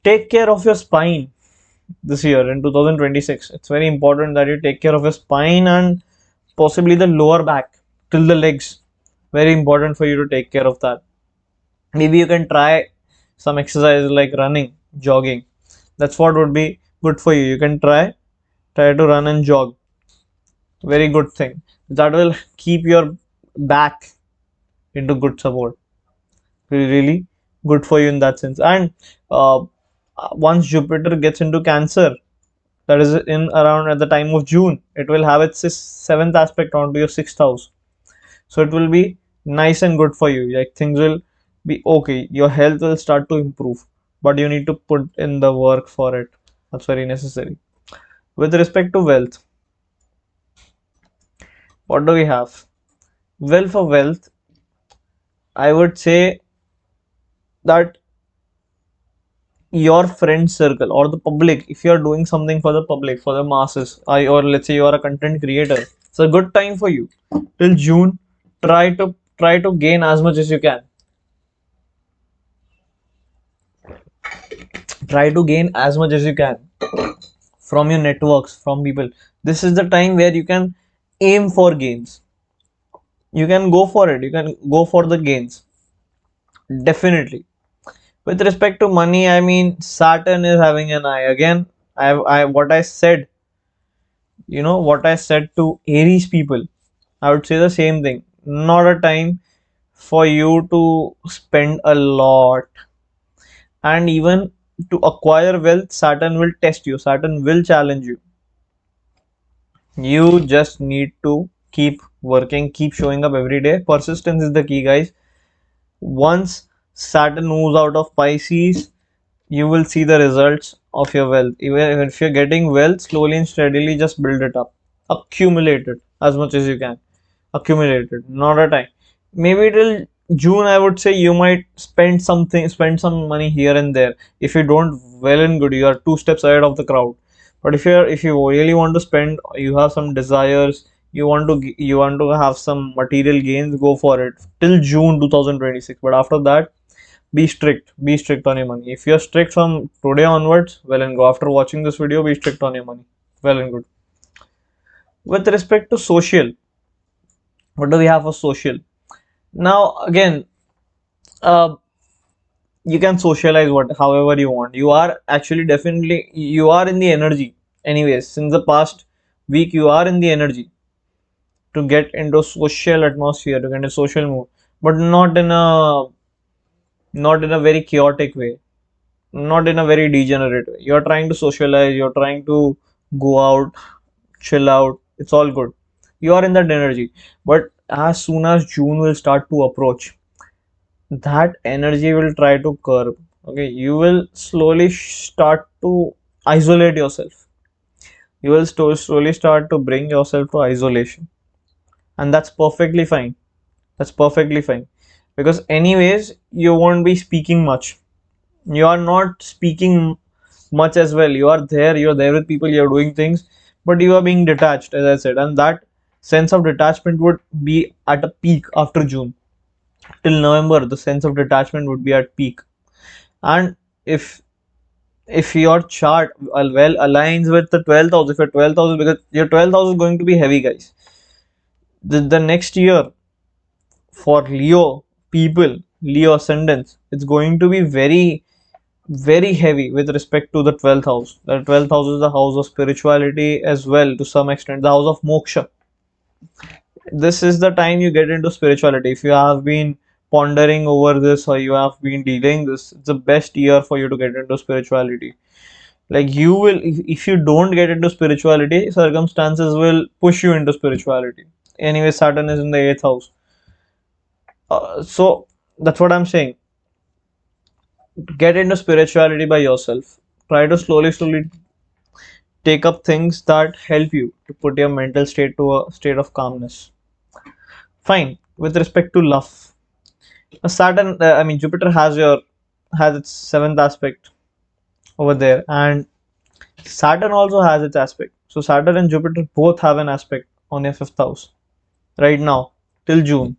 take care of your spine this year in 2026. It's very important that you take care of your spine and possibly the lower back till the legs. Very important for you to take care of that. Maybe you can try some exercise like running, jogging. That's what would be good for you. You can try to run and jog. Very good thing. That will keep your back into good support. Really good for you in that sense. And once Jupiter gets into Cancer, that is in around at the time of June, it will have its seventh aspect onto your sixth house. So it will be nice and good for you. Like things will be okay. Your health will start to improve, but you need to put in the work for it. That's very necessary. With respect to wealth, what do we have? Well, for wealth, I would say that your friend circle or the public, if you are doing something for the public, for the masses, or let's say you are a content creator, it's a good time for you. Till June, try to gain as much as you can. Try to gain as much as you can from your networks, from people. This is the time where you can aim for gains. You can go for it. You can go for the gains. Definitely. With respect to money, I mean, Saturn is having an eye again. What I said, what I said to Aries people, I would say the same thing. Not a time for you to spend a lot, and even to acquire wealth. Saturn will test you. Saturn will challenge you. You just need to keep working, keep showing up every day. Persistence is the key, guys. Once Saturn moves out of Pisces, you will see the results of your wealth. Even if you're getting wealth, slowly and steadily just build it up. Accumulate it as much as you can. Accumulate it, not a time. Maybe till June, I would say you might spend some money here and there. If you don't, well and good, you are two steps ahead of the crowd. But if you really want to spend, you have some desires, you want to have some material gains, go for it till June 2026. But after that, be strict on your money. If you're strict from today onwards, well and go. After watching this video, be strict on your money, well and good. With respect to social, what do we have for social? Now again, uh, you can socialize however you want. You are actually definitely, you are in the energy anyways. Since the past week, you are in the energy to get into social atmosphere, to get into social mood, but not in a very chaotic way, not in a very degenerate way. You're trying to socialize, you're trying to go out, chill out. It's all good. You are in that energy. But as soon as June will start to approach, that energy will try to curb. Okay, you will slowly start to isolate yourself. You will slowly start to bring yourself to isolation. And that's perfectly fine. That's perfectly fine. Because, anyways, you won't be speaking much. You are not speaking much as well. You're there with people, you're doing things, but you are being detached, as I said, and that sense of detachment would be at a peak after June. Till November, the sense of detachment would be at peak. And if your chart well aligns with the 12th house, if your 12th house, because your 12th house is going to be heavy, guys. The next year for Leo people, Leo ascendants, it's going to be very heavy with respect to the 12th house. The 12th house is the house of spirituality as well, to some extent, the house of moksha. This is the time you get into spirituality. If you have been pondering over this or you have been dealing this, it's the best year for you to get into spirituality. Like you will, if you don't get into spirituality, circumstances will push you into spirituality. Anyway, Saturn is in the 8th house. So that's what I'm saying. Get into spirituality by yourself. Try to slowly take up things that help you to put your mental state to a state of calmness. Fine. With respect to love, Saturn, I mean Jupiter has its seventh aspect over there, and Saturn also has its aspect. So Saturn and Jupiter both have an aspect on your fifth house right now till June.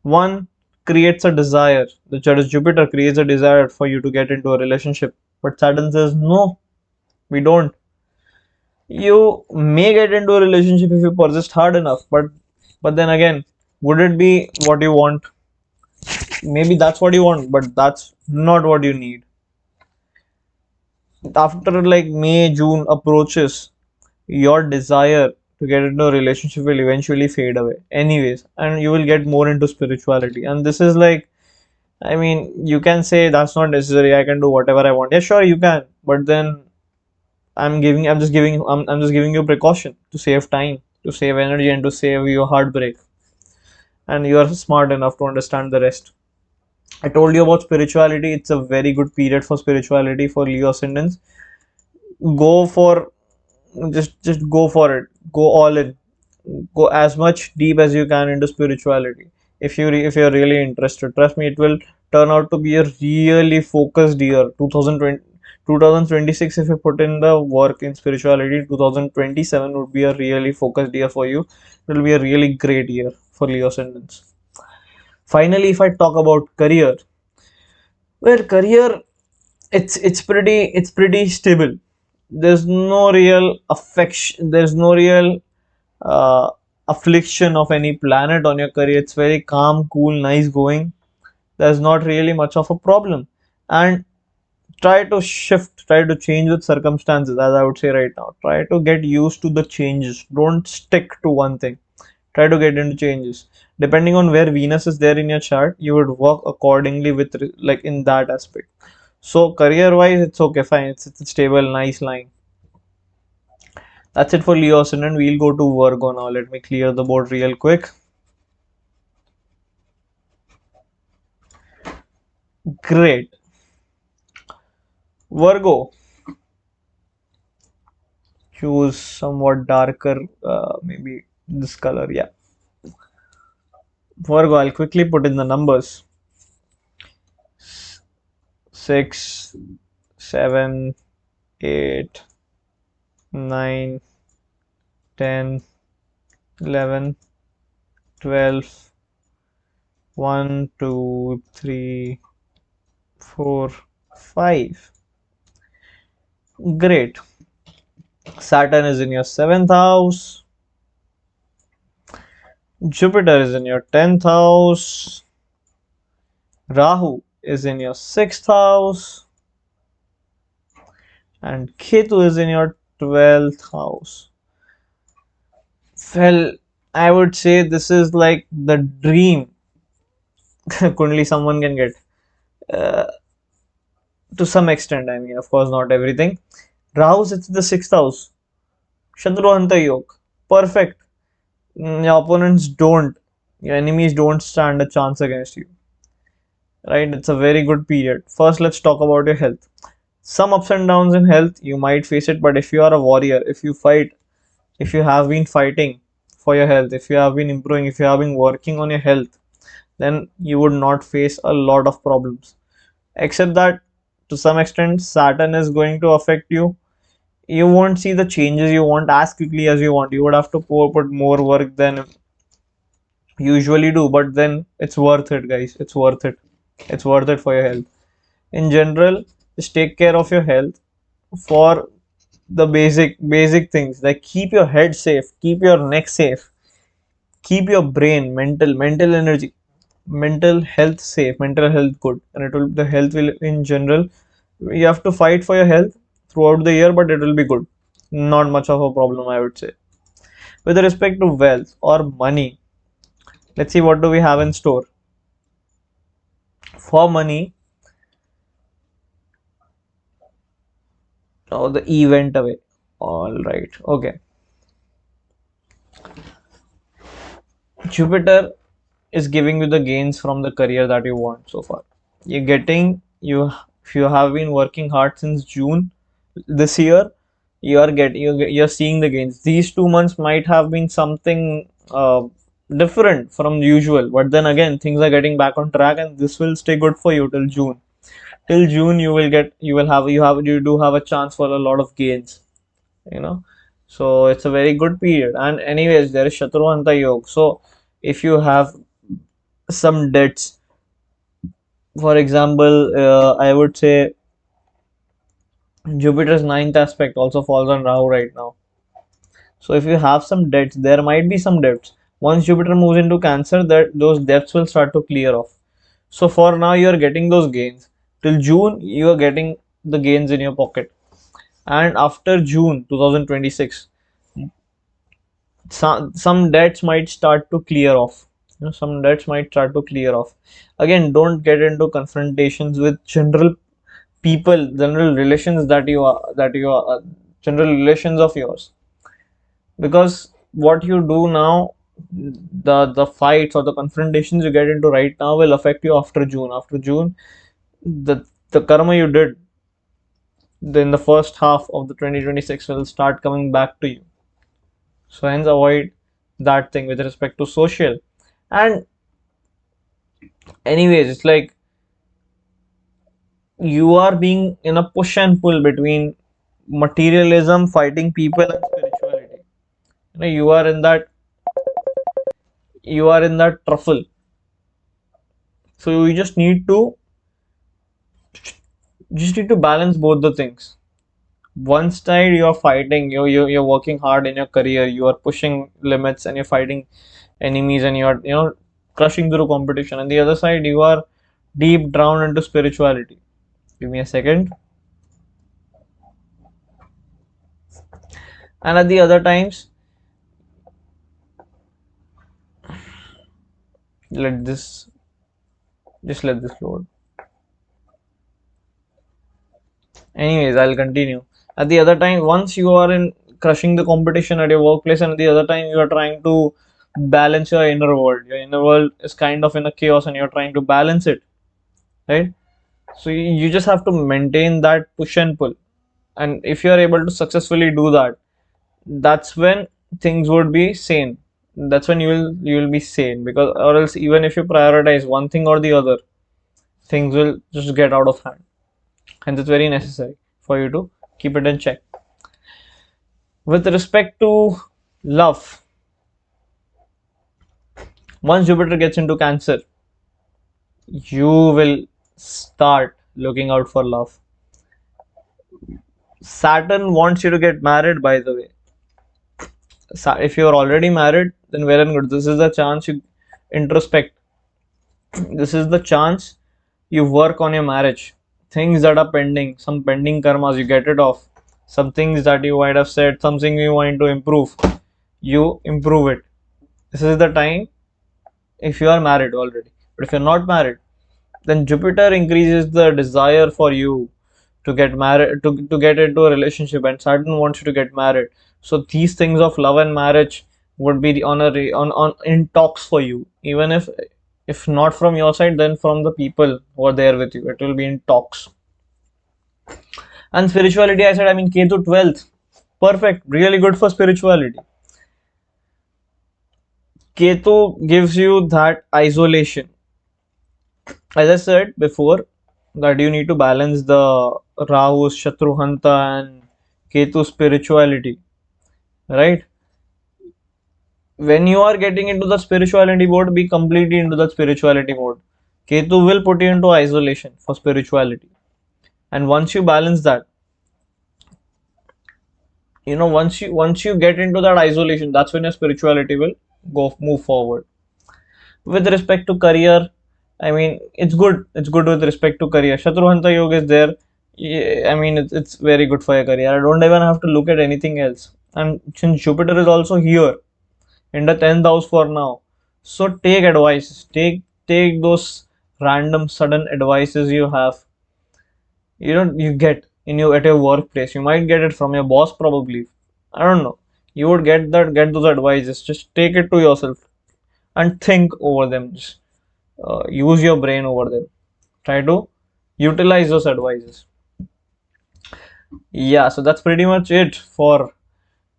One creates a desire. The Jupiter creates a desire for you to get into a relationship, but Saturn says no, we don't. You may get into a relationship if you persist hard enough, but then again, would it be what you want? Maybe that's what you want, but that's not what you need. After like May, June approaches, your desire to get into a relationship will eventually fade away anyways, and you will get more into spirituality. And this is like, I mean, you can say that's not necessary, I can do whatever I want. Yeah, sure, you can, but then I'm just giving you precaution to save time, to save energy, and to save your heartbreak. And you are smart enough to understand the rest. I told you about spirituality. It's a very good period for spirituality for Leo ascendants. Go for just go for it. Go all in. Go as much deep as you can into spirituality. If you're really interested, trust me, it will turn out to be a really focused year. 2026, if you put in the work in spirituality, 2027 would be a really focused year for you. It will be a really great year for Leo ascendants. Finally, if I talk about career, well, career, it's pretty stable. There's no real affection. There's no real uh, affliction of any planet on your career. It's very calm, cool, nice going. There's not really much of a problem. And try to change with circumstances, as I would say right now. Try to get used to the changes. Don't stick to one thing. Try to get into changes. Depending on where Venus is there in your chart, you would work accordingly with like in that aspect. So career wise, it's okay, fine. It's a stable, nice line. That's it for Leo ascendant. We'll go to Virgo now. Let me clear the board real quick. Great. Virgo. Choose somewhat darker, maybe this color. Yeah. Virgo, I'll quickly put in the numbers. 6, 7, 8, 9, 10, 11, 12, 1, 2, 3, 4, 5. Great. Saturn is in your 7th house. Jupiter is in your 10th house. Rahu is in your 6th house. And Ketu is in your 12th house. Well, I would say this is like the dream Kundli someone can get. Uh, to some extent, I mean, of course, not everything. Rahu sits in the 6th house. Shatruhanta Yog. Perfect. Your opponents don't, your enemies don't stand a chance against you. Right? It's a very good period. First, let's talk about your health. Some ups and downs in health, you might face it, but if you are a warrior, if you fight, if you have been fighting for your health, if you have been improving, if you have been working on your health, then you would not face a lot of problems. Except that to some extent Saturn is going to affect you. You won't see the changes you want as quickly as you want. You would have to put more work than usually do, but then it's worth it, guys. It's worth it. It's worth it for your health. In general, just take care of your health for the basic things, like keep your head safe, keep your neck safe, keep your brain, mental energy, mental health safe, mental health good, and it will, the health will, in general, you have to fight for your health throughout the year, but it will be good. Not much of a problem, I would say. With respect to wealth or money, let's see what do we have in store. For money, oh, the E went away. All right, okay. Jupiter is giving you the gains from the career that you want so far. You're getting, you, if you have been working hard since June this year, you're seeing the gains. These 2 months might have been something different from usual, but then again things are getting back on track, and this will stay good for you till June. Till June, you do have a chance for a lot of gains, you know. So it's a very good period. And anyways, there is Shatruvanta Yoga. So if you have some debts, for example, I would say Jupiter's ninth aspect also falls on Rahu right now. So if you have some debts, there might be some debts. Once Jupiter moves into Cancer, that those debts will start to clear off. So for now, you are getting those gains. Till June, you are getting the gains in your pocket. And after June 2026, some debts might start to clear off. You know, some debts might start to clear off. Again, don't get into confrontations with general people, general relations general relations of yours, because what you do now, the fights or the confrontations you get into right now will affect you after June. After June, the karma you did in the first half of the 2026 will start coming back to you. So hence avoid that thing with respect to social. And anyways, it's like you are being in a push and pull between materialism, fighting people, and spirituality. You know, you are in that truffle. So you just need to balance both the things. One side you're fighting, you're working hard in your career, you are pushing limits and you're fighting enemies, and you're, crushing through competition. And the other side, you are deep drowned into spirituality. Give me a second. And at the other times, let this let this load. Anyways, I'll continue. At the other time, once you are in crushing the competition at your workplace, and at the other time you are trying to balance your inner world. Your inner world is kind of in a chaos, and you're trying to balance it, right? So you just have to maintain that push and pull. And if you are able to successfully do that, that's when things would be sane. That's when you will be sane, because or else, even if you prioritize one thing or the other, things will just get out of hand. Hence it's very necessary for you to keep it in check. With respect to love, once Jupiter gets into Cancer, you will start looking out for love. Saturn wants you to get married, by the way. If you're already married, then well and good. This is the chance you introspect. This is the chance you work on your marriage. Things that are pending, some pending karmas, you get it off. Some things that you might have said, something you want to improve, you improve it. This is the time if you are married already. But if you're not married, then Jupiter increases the desire for you to get married, to get into a relationship, and Saturn wants you to get married. So these things of love and marriage would be on in talks for you. Even if not from your side, then from the people who are there with you, it will be in talks. And spirituality, I said, I mean Ketu 12th, perfect, really good for spirituality. Ketu gives you that isolation. As I said before, that you need to balance the Rahu's Shatruhanta and Ketu spirituality, right? When you are getting into the spirituality mode, be completely into the spirituality mode. Ketu will put you into isolation for spirituality. And once you balance that, once you get into that isolation, that's when your spirituality will go move forward. With respect to career, I mean, it's good with respect to career. Shatruhanta yoga is there. Yeah, I mean, it's very good for your career. I don't even have to look at anything else. And since Jupiter is also here in the 10th house for now, so take advice, take those random sudden advices you have, you get in your at your workplace. You might get it from your boss, probably. I don't know. You would get those advices. Just take it to yourself and think over them. Just use your brain over them. Try to utilize those advices. Yeah, so that's pretty much it for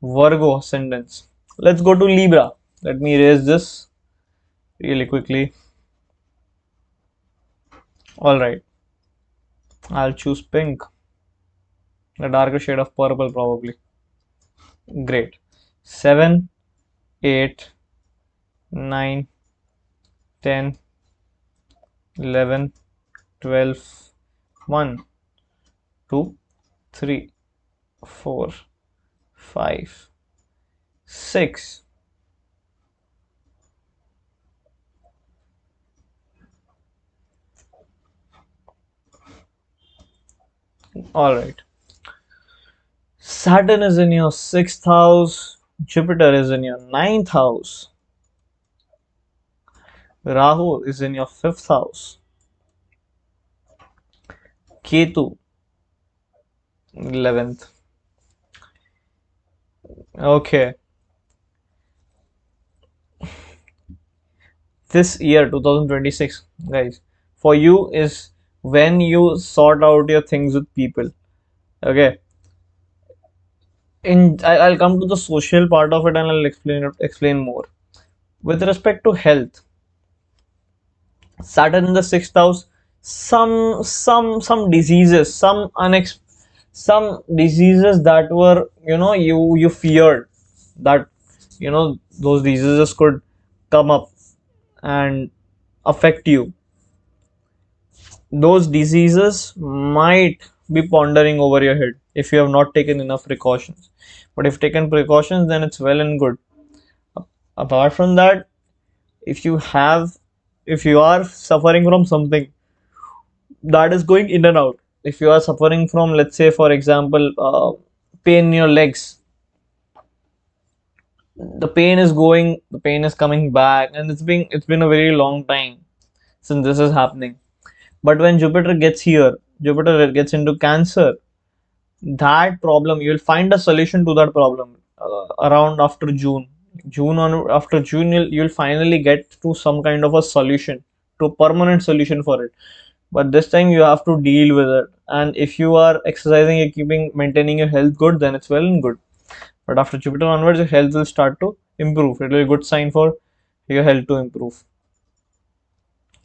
Virgo ascendants. Let's go to Libra. Let me erase this really quickly. All right, I'll choose pink, the darker shade of purple, probably. Great. 7, 8, 9, 10, 11, 12, 1, 2, 3, 4, 5, 6. All right. Saturn is in your 6th house. Jupiter is in your 9th house. Rahu is in your 5th house. Ketu 11th. Okay. This year 2026, guys, for you is when you sort out your things with people. Okay. I'll come to the social part of it and I'll explain more. With respect to health, Saturn in the 6th house, some diseases, some diseases that were, you feared that, those diseases could come up and affect you. Those diseases might be pondering over your head if you have not taken enough precautions. But if taken precautions, then it's well and good. Apart from that, if you are suffering from something that is going in and out, if you are suffering from, let's say for example, pain in your legs, the pain is coming back, and it's been a very long time since this is happening. But when Jupiter gets into Cancer, that problem, you will find a solution to that problem around after after June, you'll finally get to some kind of a solution, to a permanent solution for it. But this time you have to deal with it, and if you are exercising and maintaining your health good, then it's well and good. But after Jupiter onwards, your health will start to improve. It will be a good sign for your health to improve.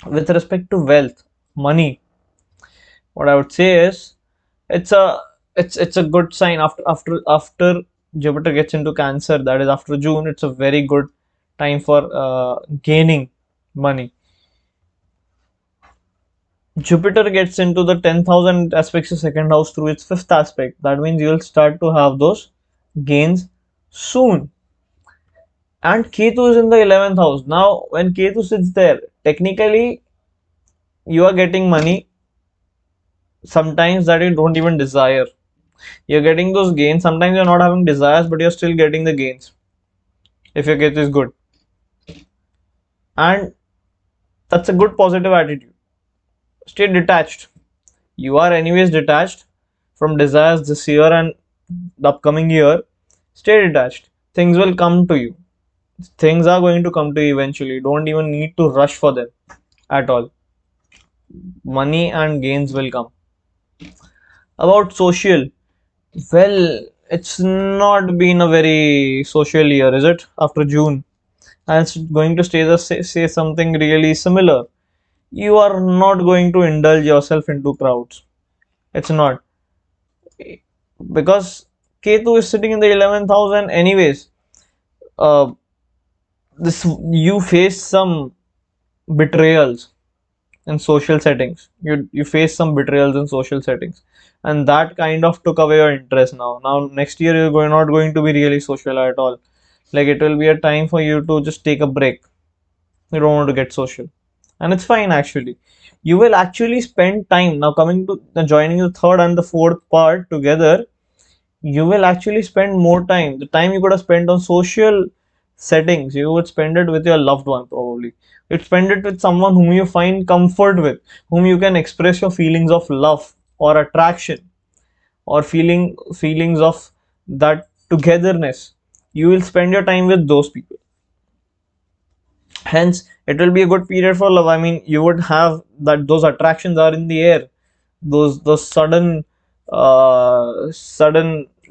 With respect to wealth, money, what I would say is, it's a it's a good sign after Jupiter gets into Cancer, that is after June. It's a very good time for gaining money. Jupiter gets into the 10th house and aspects the second house through its 5th aspect. That means you'll start to have those gains soon. And Ketu is in the 11th house. Now, when Ketu sits there, technically you are getting money sometimes that you don't even desire. You're getting those gains. Sometimes you're not having desires, but you're still getting the gains if your Ketu is good. And that's a good positive attitude. Stay detached. You are anyways detached from desires this year and the upcoming year. Stay detached. Things will come to you. Things are going to come to you eventually. Don't even need to rush for them at all. Money and gains will come. About social, well, it's not been a very social year, is it? After June, and it's going to stay say something really similar. you are not going to indulge yourself into crowds. It's not, because Ketu is sitting in the 11th house, and anyways, uh, this you face some betrayals in social settings. You face some betrayals in social settings, and that kind of took away your interest. Now next year you're not going to be really social at all. Like, it will be a time for you to just take a break. You don't want to get social, and it's fine actually. You will actually spend time now coming to joining the third and the fourth part together. You will actually spend more time. The time you could have spent on social settings, you would spend it with your loved one probably. You'd spend it with someone whom you find comfort with, whom you can express your feelings of love or attraction, or feelings of that togetherness. You will spend your time with those people. Hence, it will be a good period for love. I mean, you would have that those attractions are in the air. Those sudden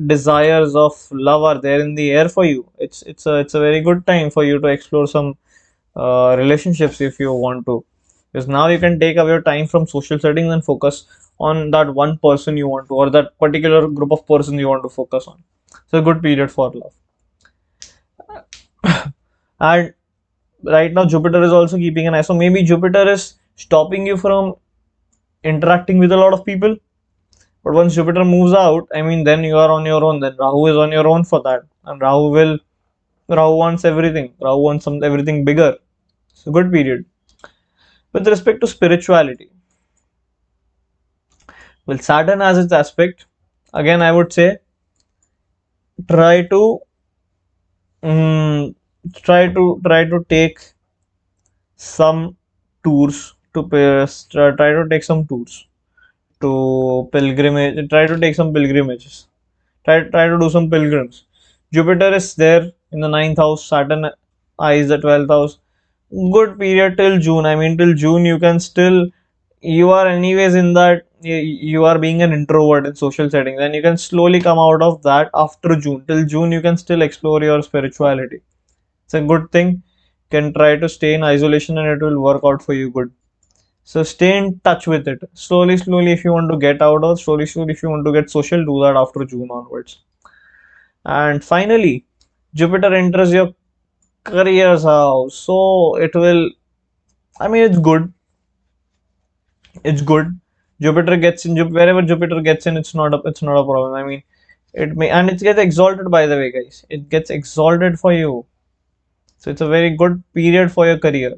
desires of love are there in the air for you. It's a very good time for you to explore some relationships if you want to, because now you can take away your time from social settings and focus on that one person you want to, or that particular group of person you want to focus on. It's a good period for love. And right now Jupiter is also keeping an eye, so maybe Jupiter is stopping you from interacting with a lot of people. But once Jupiter moves out, I mean, then you are on your own. Then Rahu is on your own for that, and Rahu wants everything. Rahu wants everything bigger. It's a good period. With respect to spirituality, well, Saturn has its aspect. Again, I would say try to um, try to take some tours to try to take some tours to pilgrimage. Try to take some pilgrimages. Try to do some pilgrims. Jupiter is there in the ninth house. Saturn is the 12th house. Good period till June. I mean, till June you can still, you are anyways in that, you are being an introvert in social settings, and you can slowly come out of that after June. Till June you can still explore your spirituality. It's a good thing. You can try to stay in isolation and it will work out for you good. So stay in touch with it. Slowly, if you want to get out of, slowly, if you want to get social, do that after June onwards. And finally, Jupiter enters your career's house. So it will, I mean, it's good. It's good. Jupiter gets in, wherever Jupiter gets in, it's not a problem. I mean, it may, and it gets exalted, by the way, guys. It gets exalted for you. So it's a very good period for your career.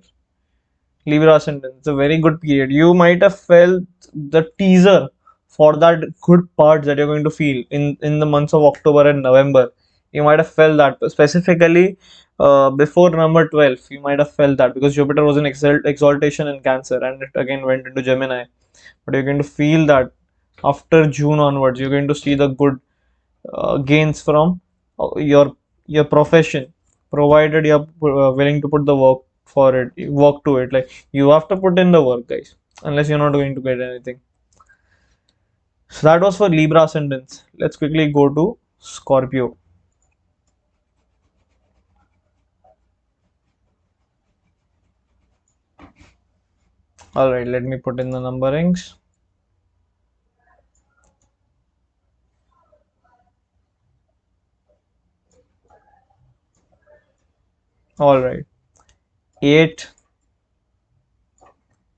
Libra Ascendant. It's a very good period. You might have felt the teaser for that good part that you're going to feel in the months of October and November. You might have felt that specifically before November 12th. You might have felt that because Jupiter was in exaltation in Cancer, and it again went into Gemini. But you're going to feel that after June onwards. You're going to see the good gains from your profession, provided you're willing to put the work for it, work to it. Like, you have to put in the work, guys, unless you're not going to get anything. So that was for Libra ascendants. Let's quickly go to Scorpio. All right, let me put in the numberings. All right, 8,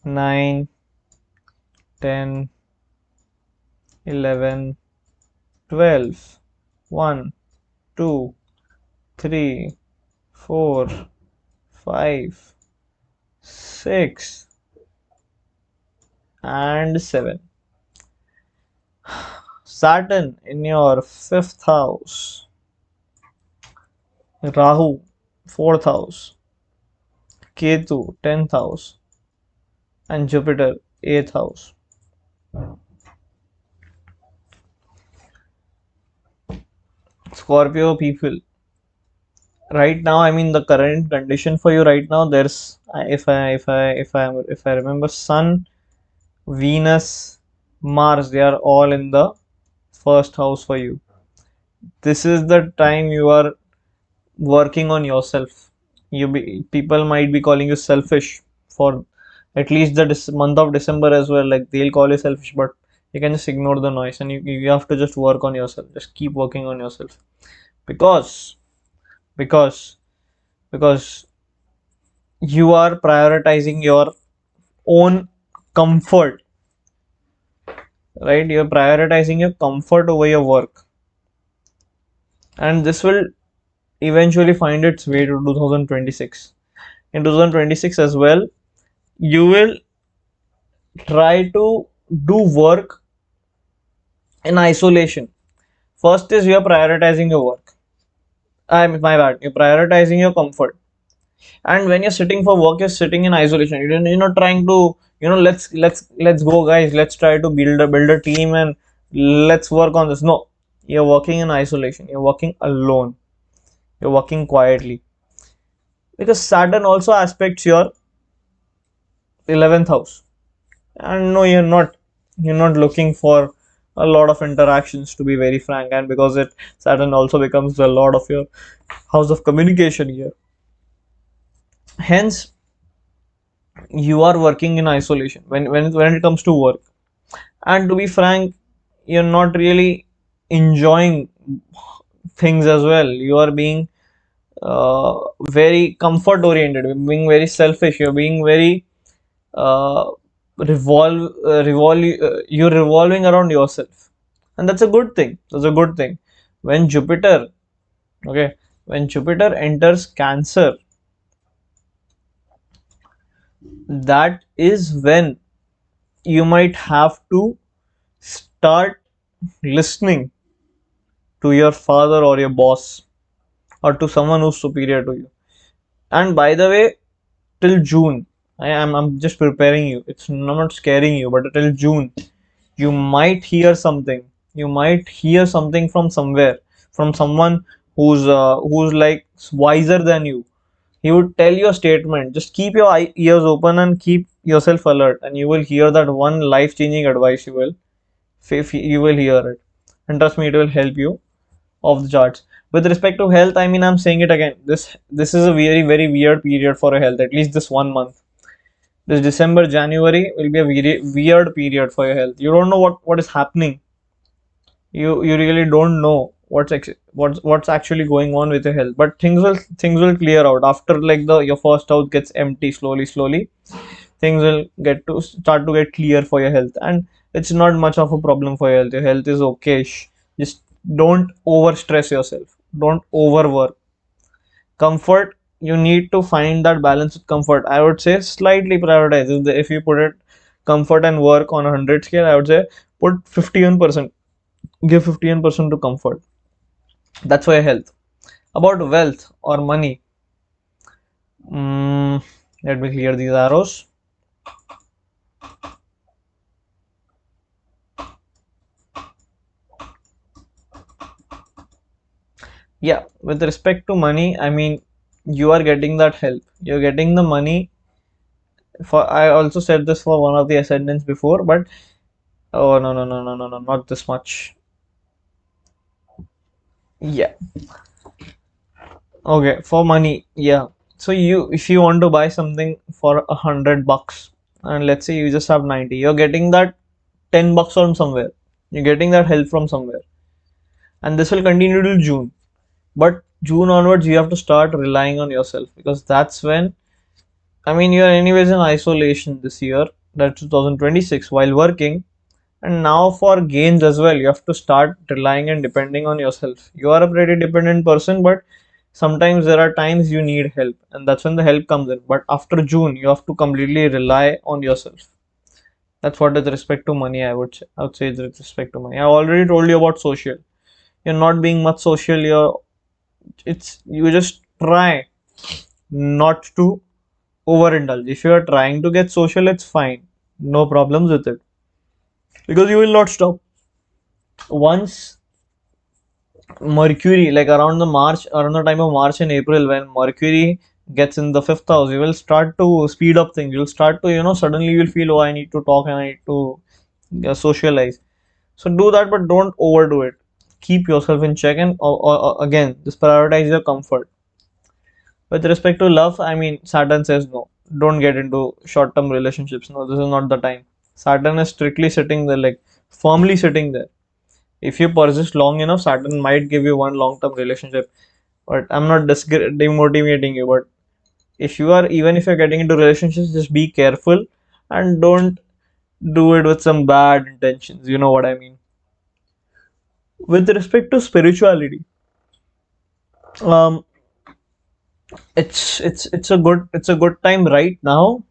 9, 10, 11, 12, 1, 2, 3, 4, 5, 6, and 7. Saturn in your 5th house, Rahu 4th house, Ketu 10th house, and Jupiter 8th house. Scorpio people, right now, I mean, the current condition for you right now, there's, if I remember, Sun, Venus, Mars, they are all in the 1st house for you. This is the time you are working on yourself. People might be calling you selfish for At least the month of December as well, like they'll call you selfish, but you can just ignore the noise and you have to just work on yourself. Just keep working on yourself because because because you are prioritizing your own comfort, right? You're prioritizing your comfort over your work, and this will eventually find its way to 2026. In 2026 as well, you will try to do work in isolation. First is you're prioritizing your work. My bad. You're prioritizing your comfort. And when you're sitting for work, you're sitting in isolation. You're not trying to, let's go, guys. Let's try to build a team and let's work on this. No, you're working in isolation. You're working alone. You're working quietly because Saturn also aspects your 11th house. And no, you're not looking for a lot of interactions, to be very frank, and because it Saturn also becomes the lord of your house of communication here. Hence you are working in isolation when it comes to work. And to be frank, you're not really enjoying things as well. You are being very comfort oriented, you're being very selfish, you're being very uh, you're revolving around yourself, and that's a good thing. That's a good thing. When Jupiter, okay, when Jupiter enters Cancer, that is when you might have to start listening to your father or your boss or to someone who's superior to you. And by the way, till June, I'm just preparing you. I'm not scaring you, but till June, you might hear something. You might hear something from somewhere, from someone who's like wiser than you. He would tell you a statement. Just keep your ears open and keep yourself alert, and you will hear that one life-changing advice. You will hear it, and trust me, it will help you off the charts. With respect to health, I mean, I'm saying it again. This is a very very weird period for a health. At least this one month, this December January will be a very weird period for your health. You don't know what is happening. You really don't know what's actually going on with your health. But things will clear out after, like, the your first house gets empty slowly. Things will get to start to get clear for your health, and it's not much of a problem for your health. Your health is okay. Just don't over stress yourself. Don't overwork. Comfort, you need to find that balance with comfort. I would say slightly prioritize. If you put it comfort and work on a 100 scale, I would say put 51%. Give 51% to comfort. That's for your health. About wealth or money, mm, let me clear these arrows. Yeah, with respect to money, I mean, you are getting that help. You're getting the money. For I also said this for one of the ascendants before, but oh, no, not this much. Yeah, okay, for money, yeah. So if you want to buy something for $100, and let's say you just have 90, you're getting that $10 from somewhere. You're getting that help from somewhere, and this will continue till June. But June onwards, you have to start relying on yourself, because that's when, I mean, you're anyways in isolation this year, that's 2026, while working. And now for gains as well, you have to start relying and depending on yourself. You are a pretty dependent person, but sometimes there are times you need help, and that's when the help comes in. But after June, you have to completely rely on yourself. That's what with respect to money, I would say with respect to money. I already told you about social. You're not being much social. You just try not to overindulge. If you are trying to get social, it's fine. No problems with it, because you will not stop. Once Mercury, like around the time of March and April, when Mercury gets in the fifth house, you will start to speed up things. You'll start to, suddenly you'll feel, oh, I need to talk and I need to socialize. So do that, but don't overdo it. Keep yourself in check, and again, just prioritize your comfort. With respect to love, I mean, Saturn says no. don't get into short-term relationships. No, this is not the time. Saturn is strictly sitting there, like firmly sitting there. If you persist long enough, Saturn might give you one long-term relationship. But I'm not demotivating you. But if you are, even if you're getting into relationships, just be careful and don't do it with some bad intentions. You know what I mean? With respect to spirituality, um, it's a good time right now.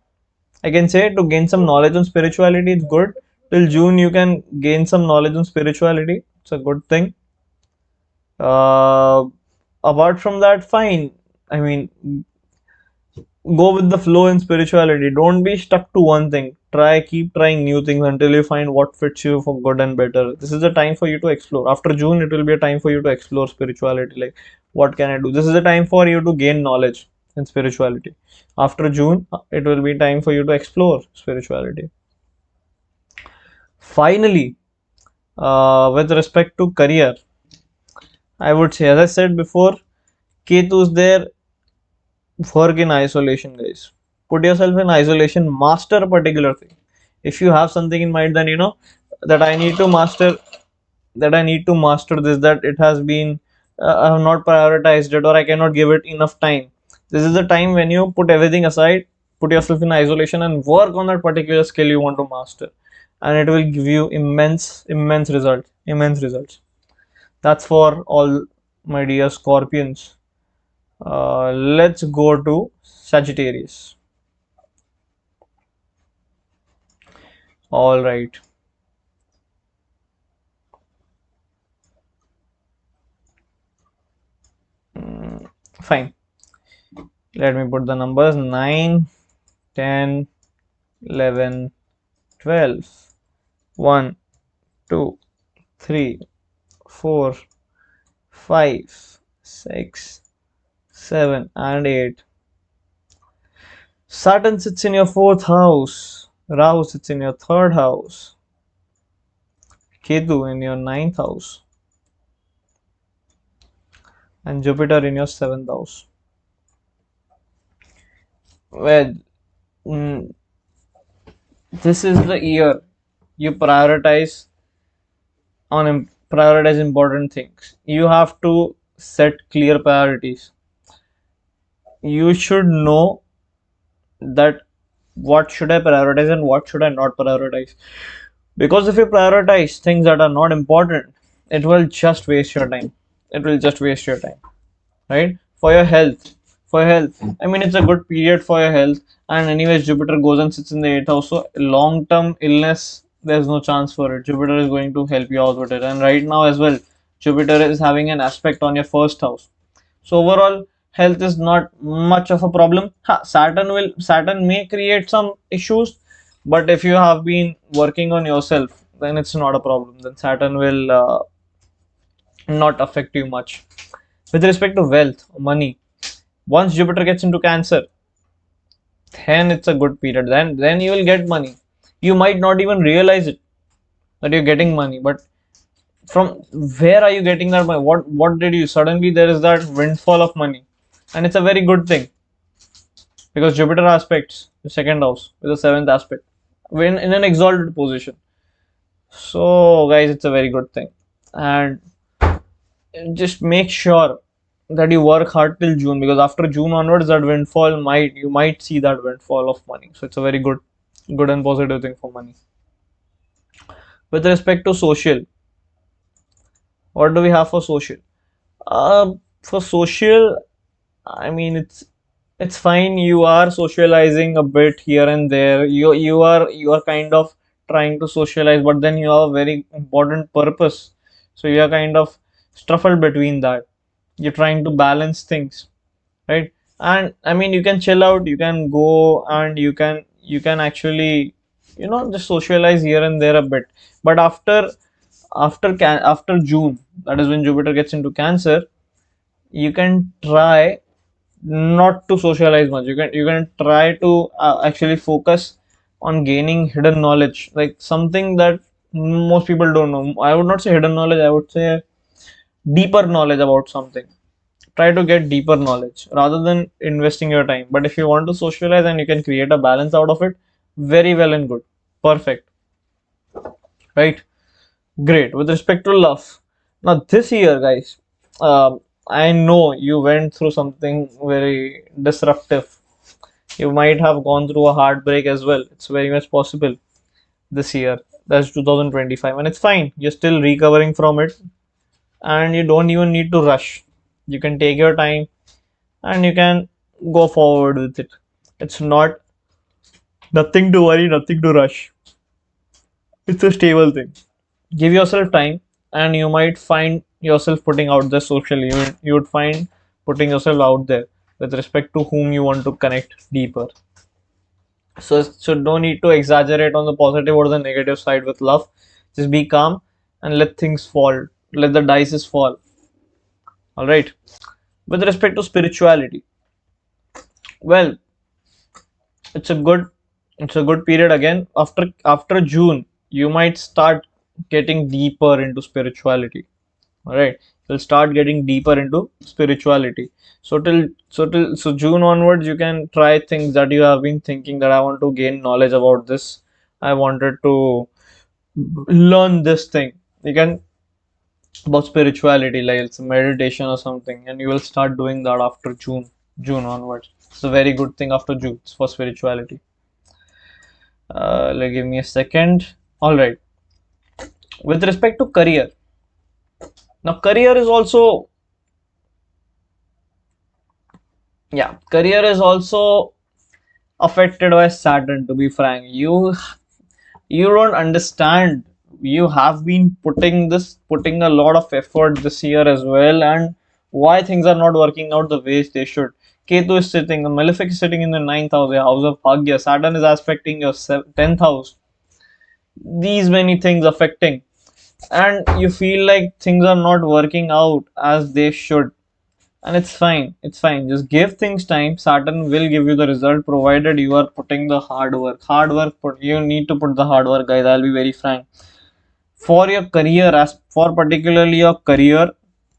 I can say to gain some knowledge on spirituality. It's good till June. You can gain some knowledge on spirituality. It's a good thing. Uh, Apart from that, fine. I mean, go with the flow in spirituality. Don't be stuck to one thing. Keep trying new things until you find what fits you for good and better. This is the time for you to explore. After June, it will be a time for you to explore spirituality. Like, what can I do? This is the time for you to gain knowledge in spirituality. After June, it will be time for you to explore spirituality. Finally, with respect to career, I would say, as I said before, Ketu is there. Work in isolation, guys. Put yourself in isolation, master a particular thing. If you have something in mind, then you know that I need to master, this, that it has been, I have not prioritized it, or I cannot give it enough time. This is the time when you put everything aside, put yourself in isolation and work on that particular skill you want to master, and it will give you immense results. That's for all my dear Scorpions. Let's go to Sagittarius. All right. Fine. Let me put the numbers 9, 10, 11, 12, 1, 2, 3, 4, 5, 6, 7, and 8. Saturn sits in your 4th house. Rahu sits in your 3rd house. Ketu in your 9th house. And Jupiter in your 7th house. Well, this is the year you prioritize important things. You have to set clear priorities. You should know that what should I prioritize and what should I not prioritize. Because if you prioritize things that are not important, it will just waste your time. Right? For your health, I mean, it's a good period for your health. And anyways, Jupiter goes and sits in the 8th house, so long term illness, there's no chance for it. Jupiter is going to help you out with it. And right now as well, Jupiter is having an aspect on your 1st house, so overall health is not much of a problem. Saturn may create some issues, but if you have been working on yourself, then it's not a problem. Then Saturn will not affect you much. With respect to wealth, money, once Jupiter gets into Cancer, then it's a good period. Then you will get money. You might not even realize it that you're getting money, but from where are you getting that money? What did you suddenly, there is that windfall of money, and it's a very good thing because Jupiter aspects the 2nd house with the 7th aspect when in an exalted position. So guys, it's a very good thing, and just make sure that you work hard till June, because after June onwards, that windfall you might see that windfall of money. So it's a very good and positive thing for money. With respect to social, what do we have for social? For social, I mean, it's fine. You are socializing a bit here and there. You are kind of trying to socialize, but then you have a very important purpose. So you are kind of struffled between that. You're trying to balance things, right? And I mean, you can chill out. You can go and you can actually just socialize here and there a bit. But after June, that is when Jupiter gets into Cancer, you can try not to socialize much. You can try to actually focus on gaining hidden knowledge, like something that most people don't know. I would not say hidden knowledge, I would say deeper knowledge about something. try to get deeper knowledge rather than investing your time. But if you want to socialize and you can create a balance out of it, very well and good. Perfect. Right? Great. With respect to love, now this year, guys, I know you went through something very disruptive. You might have gone through a heartbreak as well. It's very much possible this year. That's 2025, and it's fine. You're still recovering from it, and you don't even need to rush. You can take your time and you can go forward with it. It's not nothing to worry, nothing to rush. It's a stable thing. Give yourself time, and you might find yourself putting out there socially. You would find putting yourself out there with respect to whom you want to connect deeper. So no need to exaggerate on the positive or the negative side with love. Just be calm and let things fall. Let the dices fall. All right. With respect to spirituality, well, it's a good it's a good period again. After June, you might start getting deeper into spirituality. All right, you'll start getting deeper into spirituality. So June onwards, you can try things that you have been thinking that I want to gain knowledge about this. I wanted to learn this thing. You can about spirituality, like it's meditation or something, and you will start doing that after June onwards. It's a very good thing after June for spirituality. Give me a second. All right. With respect to career, now career is also affected by Saturn. To be frank, you don't understand. You have been putting a lot of effort this year as well, and why things are not working out the ways they should. Ketu is sitting, the malefic is sitting in the ninth house, the house of Bhagya. Saturn is aspecting your 10th house. These many things affecting, and you feel like things are not working out as they should. And it's fine, just give things time. Saturn will give you the result provided you are putting the hard work. You need to put the hard work, guys. I'll be very frank. For your career, as for particularly your career,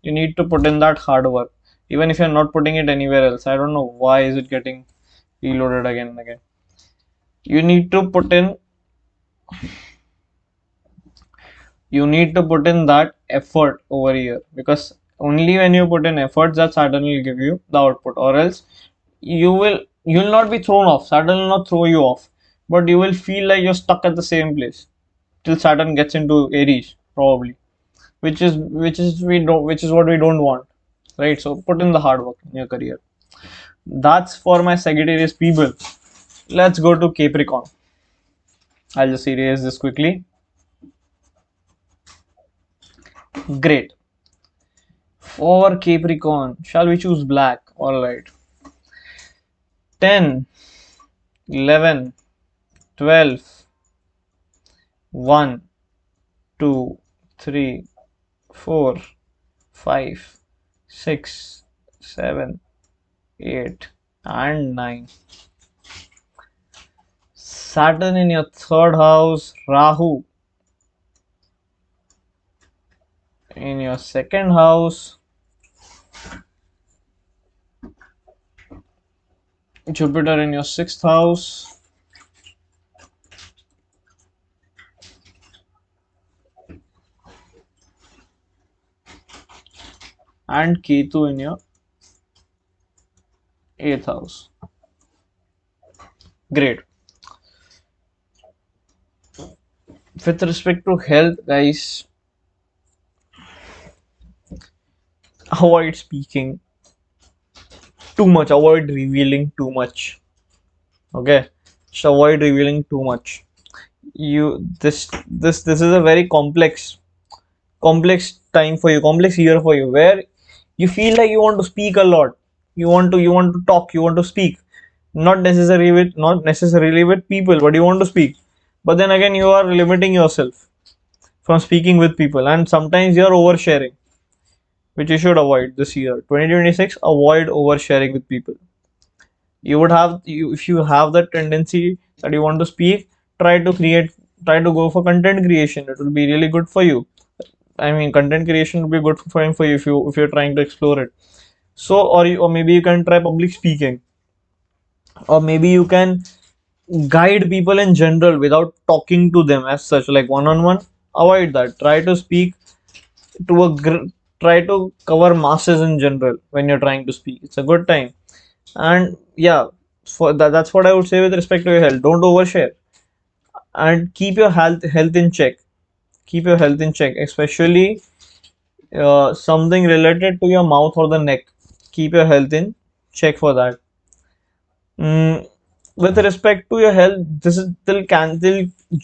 you need to put in that hard work, even if you're not putting it anywhere else. I don't know why is it getting reloaded again and again. You need to put in that effort over here, because only when you put in efforts that Saturn will give you the output, or else you'll not be thrown off. Saturn will not throw you off, but you will feel like you're stuck at the same place till Saturn gets into Aries, probably, which is what we don't want, right? So put in the hard work in your career. That's for my Sagittarius people. Let's go to Capricorn. I'll just erase this quickly. Great. For Capricorn, shall we choose black? All right. 10, 11, 12, 1, 2, 3, 4, 5, 6, 7, 8, and 9. Saturn in your third house, Rahu in your second house, Jupiter in your sixth house, and Ketu in your eighth house. Great. With respect to health, guys, avoid speaking too much, avoid revealing too much. Okay, just avoid revealing too much. This is a very complex time for you, complex year for you, where you feel like you want to speak a lot. You want to talk, you want to speak, not necessarily with people, but you want to speak. But then again, you are limiting yourself from speaking with people, and sometimes you are oversharing, which you should avoid this year. 2026, avoid oversharing with people. If you have that tendency that you want to speak, try to go for content creation. It will be really good for you. I mean, content creation will be good for you if you're trying to explore it. So, or maybe you can try public speaking, or maybe you can guide people in general without talking to them as such, like one on one. Avoid that. Try to speak to try to cover masses in general when you're trying to speak. It's a good time. And yeah, for that's what I would say with respect to your health. Don't overshare, and keep your health in check. Keep your health in check, especially something related to your mouth or the neck. Keep your health in check for that. Mm, with respect to your health, this is till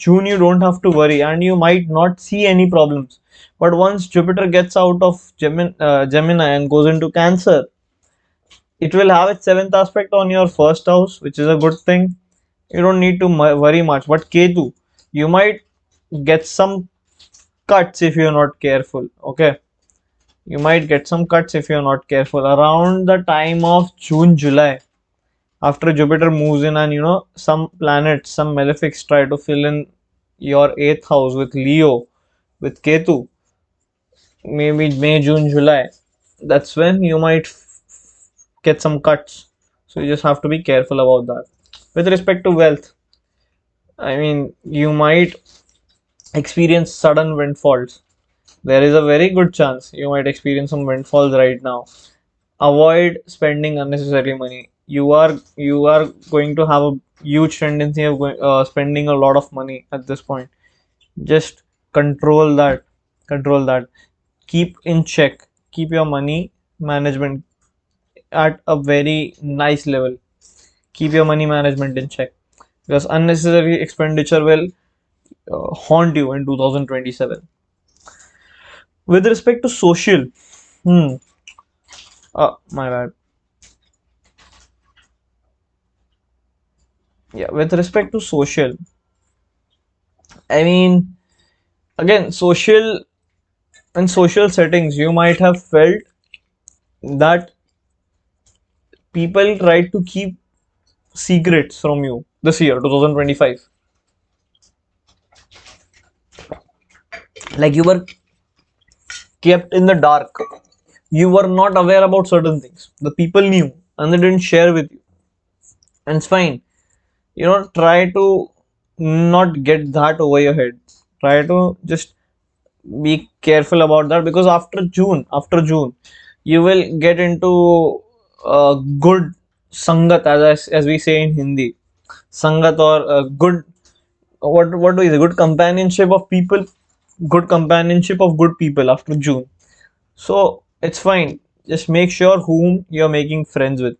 June you don't have to worry, and you might not see any problems. But once Jupiter gets out of Gemini and goes into Cancer, it will have its seventh aspect on your first house, which is a good thing. You don't need to worry much. But Ketu, you might get some cuts if you're not careful. Okay, you might get some cuts if you're not careful around the time of June, July, after Jupiter moves in, and some planets, some malefics try to fill in your eighth house with Leo, with Ketu, maybe May, June, July. That's when you might get some cuts. So you just have to be careful about that. With respect to wealth, I mean, you might experience sudden windfalls. There is a very good chance you might experience some windfalls right now. Avoid spending unnecessary money. You are going to have a huge tendency of spending a lot of money at this point. Just control that. Control that. Keep in check. Keep your money management at a very nice level. Keep your money management in check, because unnecessary expenditure will haunt you in 2027. With respect to social, hmm, my bad. Yeah, with respect to social, I mean, again, in social settings, you might have felt that people try to keep secrets from you this year, 2025. Like you were kept in the dark. You were not aware about certain things. The people knew and they didn't share with you. And it's fine. Try to not get that over your head. Try to just be careful about that, because after June, you will get into good sangat, as we say in Hindi, sangat, or good, what do you say, good companionship of people, good companionship of good people after June. So it's fine. Just make sure whom you're making friends with.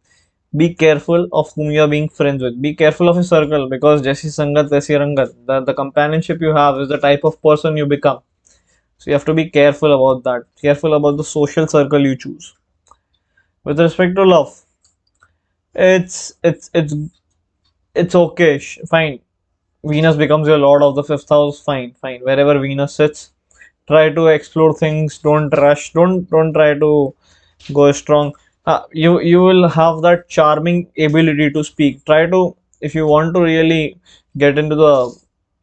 Be careful of whom you're being friends with. Be careful of your circle, because Jaisi Sangat, Vaisi Rangat. The companionship you have is the type of person you become. So you have to be careful about that. Careful about the social circle you choose. With respect to love, it's it's it's it's okay. Fine. Venus becomes your lord of the fifth house. Fine, fine. Wherever Venus sits, try to explore things. Don't rush. Don't try to go strong. You will have that charming ability to speak. Try to, if you want to really get into the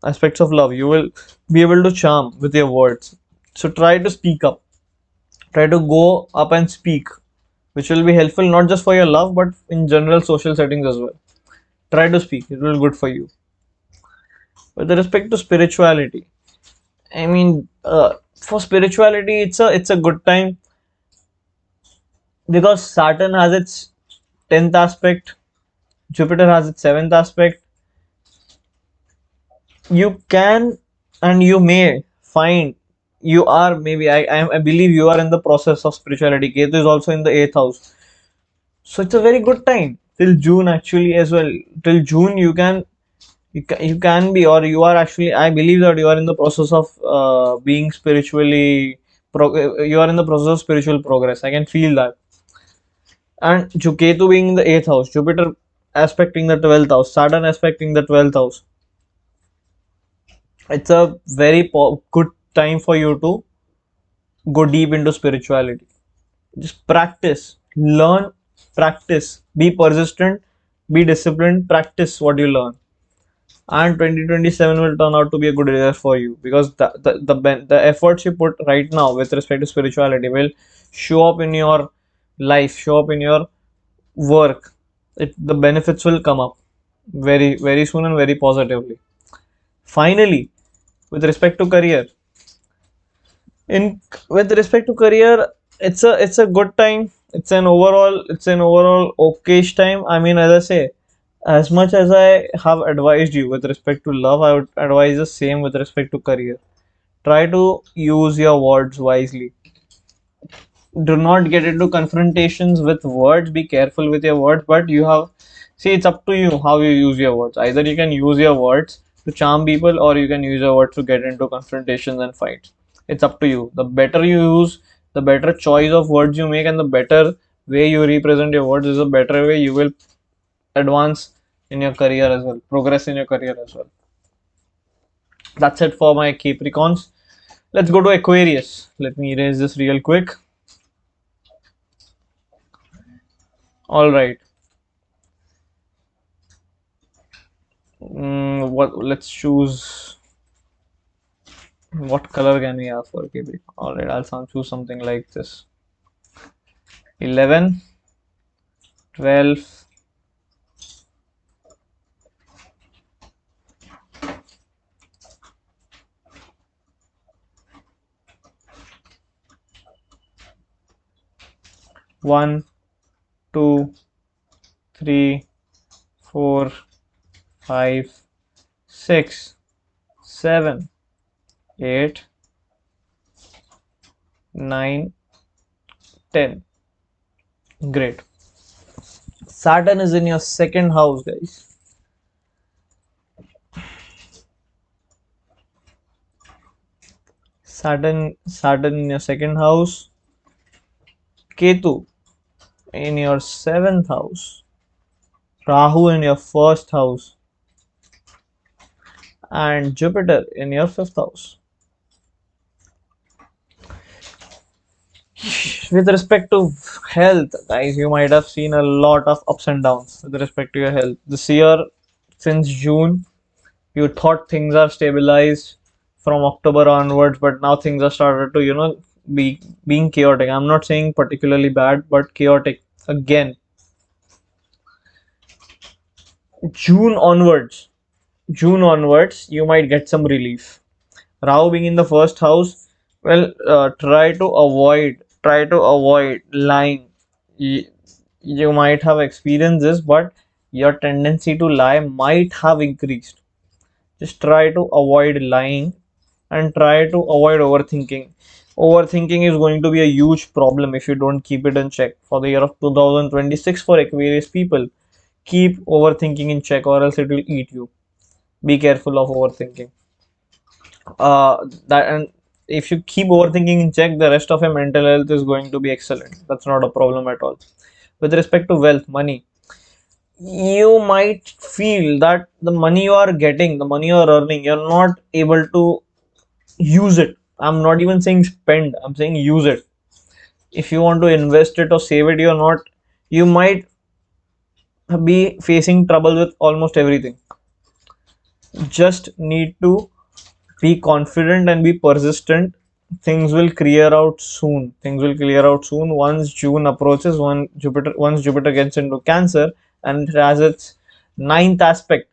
aspects of love, you will be able to charm with your words. So try to speak up. Try to go up and speak, which will be helpful not just for your love but in general social settings as well. Try to speak. It will be good for you. With respect to spirituality, I mean, for spirituality, it's a good time, because Saturn has its 10th aspect, Jupiter has its 7th aspect. You can, and you may find, you are maybe, I believe you are in the process of spirituality. Ketu is also in the 8th house. So it's a very good time till June actually as well. Till June you can be, or you are actually, I believe that you are in the process of being spiritually you are in the process of spiritual progress. I can feel that. And Ketu being in the 8th house, Jupiter aspecting the 12th house, Saturn aspecting the 12th house, it's a very good time for you to go deep into spirituality. Just practice, learn, practice, be persistent, be disciplined, practice what you learn. And 2027 will turn out to be a good year for you, because the efforts you put right now with respect to spirituality will show up in your life, show up in your work. The benefits will come up very, very soon and very positively. Finally, with respect to career, in with respect to career, it's a good time. It's an overall okayish time. I mean, as I say, as much as I have advised you with respect to love, I would advise the same with respect to career. Try to use your words wisely. Do not get into confrontations with words. Be careful with your words, but you have, see, it's up to you how you use your words. Either you can use your words to charm people, or you can use your words to get into confrontations and fights. It's up to you. The better you use, the better choice of words you make, and the better way you represent your words is a better way you will advance in your career as well, progress in your career as well. That's it for my Capricorns. Let's go to Aquarius. Let me erase this real quick. All right. What? Let's choose. What color can we have for Capricorn? All right, I'll choose something like this. 11, 12, 1, 2, 3, 4, 5, 6, 7, 8, 9, 10. Great. Saturn is in your second house, guys. Saturn in your second house. Ketu in your seventh house. Rahu in your first house. And Jupiter in your fifth house. With respect to health, guys, you might have seen a lot of ups and downs with respect to your health this year. Since June, you thought things are stabilized from October onwards, but now things are started to, being chaotic. I'm not saying particularly bad, but chaotic again. June onwards, you might get some relief. Rahu being in the first house, well, try to avoid lying. You might have experienced this, but your tendency to lie might have increased. Just try to avoid lying and try to avoid overthinking. Overthinking is going to be a huge problem if you don't keep it in check. For the year of 2026, for Aquarius people, keep overthinking in check, or else it will eat you. Be careful of overthinking. That and if you keep overthinking in check, the rest of your mental health is going to be excellent. That's not a problem at all. With respect to wealth, money, you might feel that the money you are getting, the money you are earning, you're not able to use it. I'm not even saying spend, I'm saying use it. If you want to invest it or save it, you're not, you might be facing trouble with almost everything. Just need to be confident and be persistent. Things will clear out soon. Once June approaches. Once Jupiter gets into Cancer and it has its ninth aspect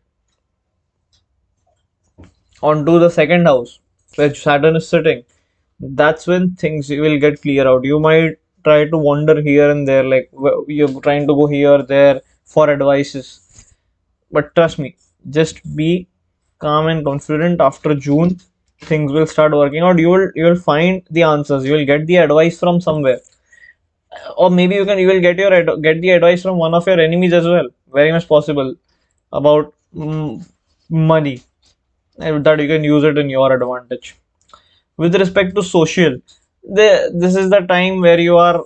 onto the second house where Saturn is sitting. That's when things will get clear out. You might try to wander here and there, like you're trying to go here, there for advices. But trust me, just be calm and confident. After June, things will start working out. You will find the answers. You will get the advice from somewhere, or maybe you will get the advice from one of your enemies as well. Very much possible about money, and that you can use it in your advantage. With respect to social, this is the time where you are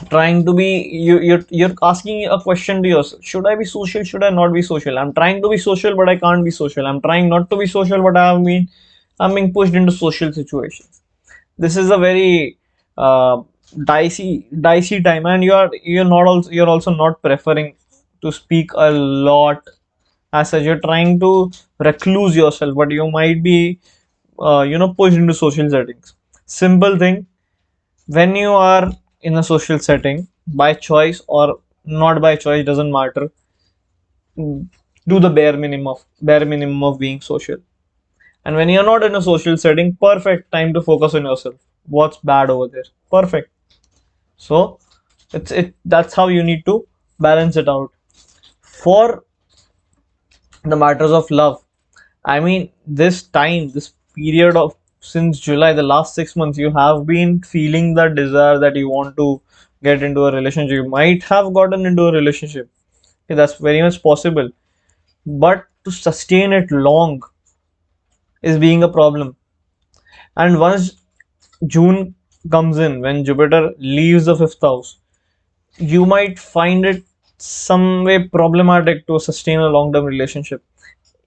trying to be, you're asking a question to yourself: should I be social, should I not be social? I'm trying to be social, but I can't be social. I'm trying not to be social, but I'm being pushed into social situations. This is a very dicey time, and you're also not preferring to speak a lot. As such, you're trying to recluse yourself, but you might be pushed into social settings. Simple thing: when you are in a social setting by choice or not by choice, doesn't matter. Do the bare minimum of being social. And when you're not in a social setting, perfect time to focus on yourself. What's bad over there? Perfect. So that's how you need to balance it out. For the matters of love, I mean, this period of since July, the last 6 months, you have been feeling that desire that you want to get into a relationship. You might have gotten into a relationship. Okay, that's very much possible. But to sustain it long is being a problem. And once June comes in, when Jupiter leaves the fifth house, you might find it some way problematic to sustain a long-term relationship.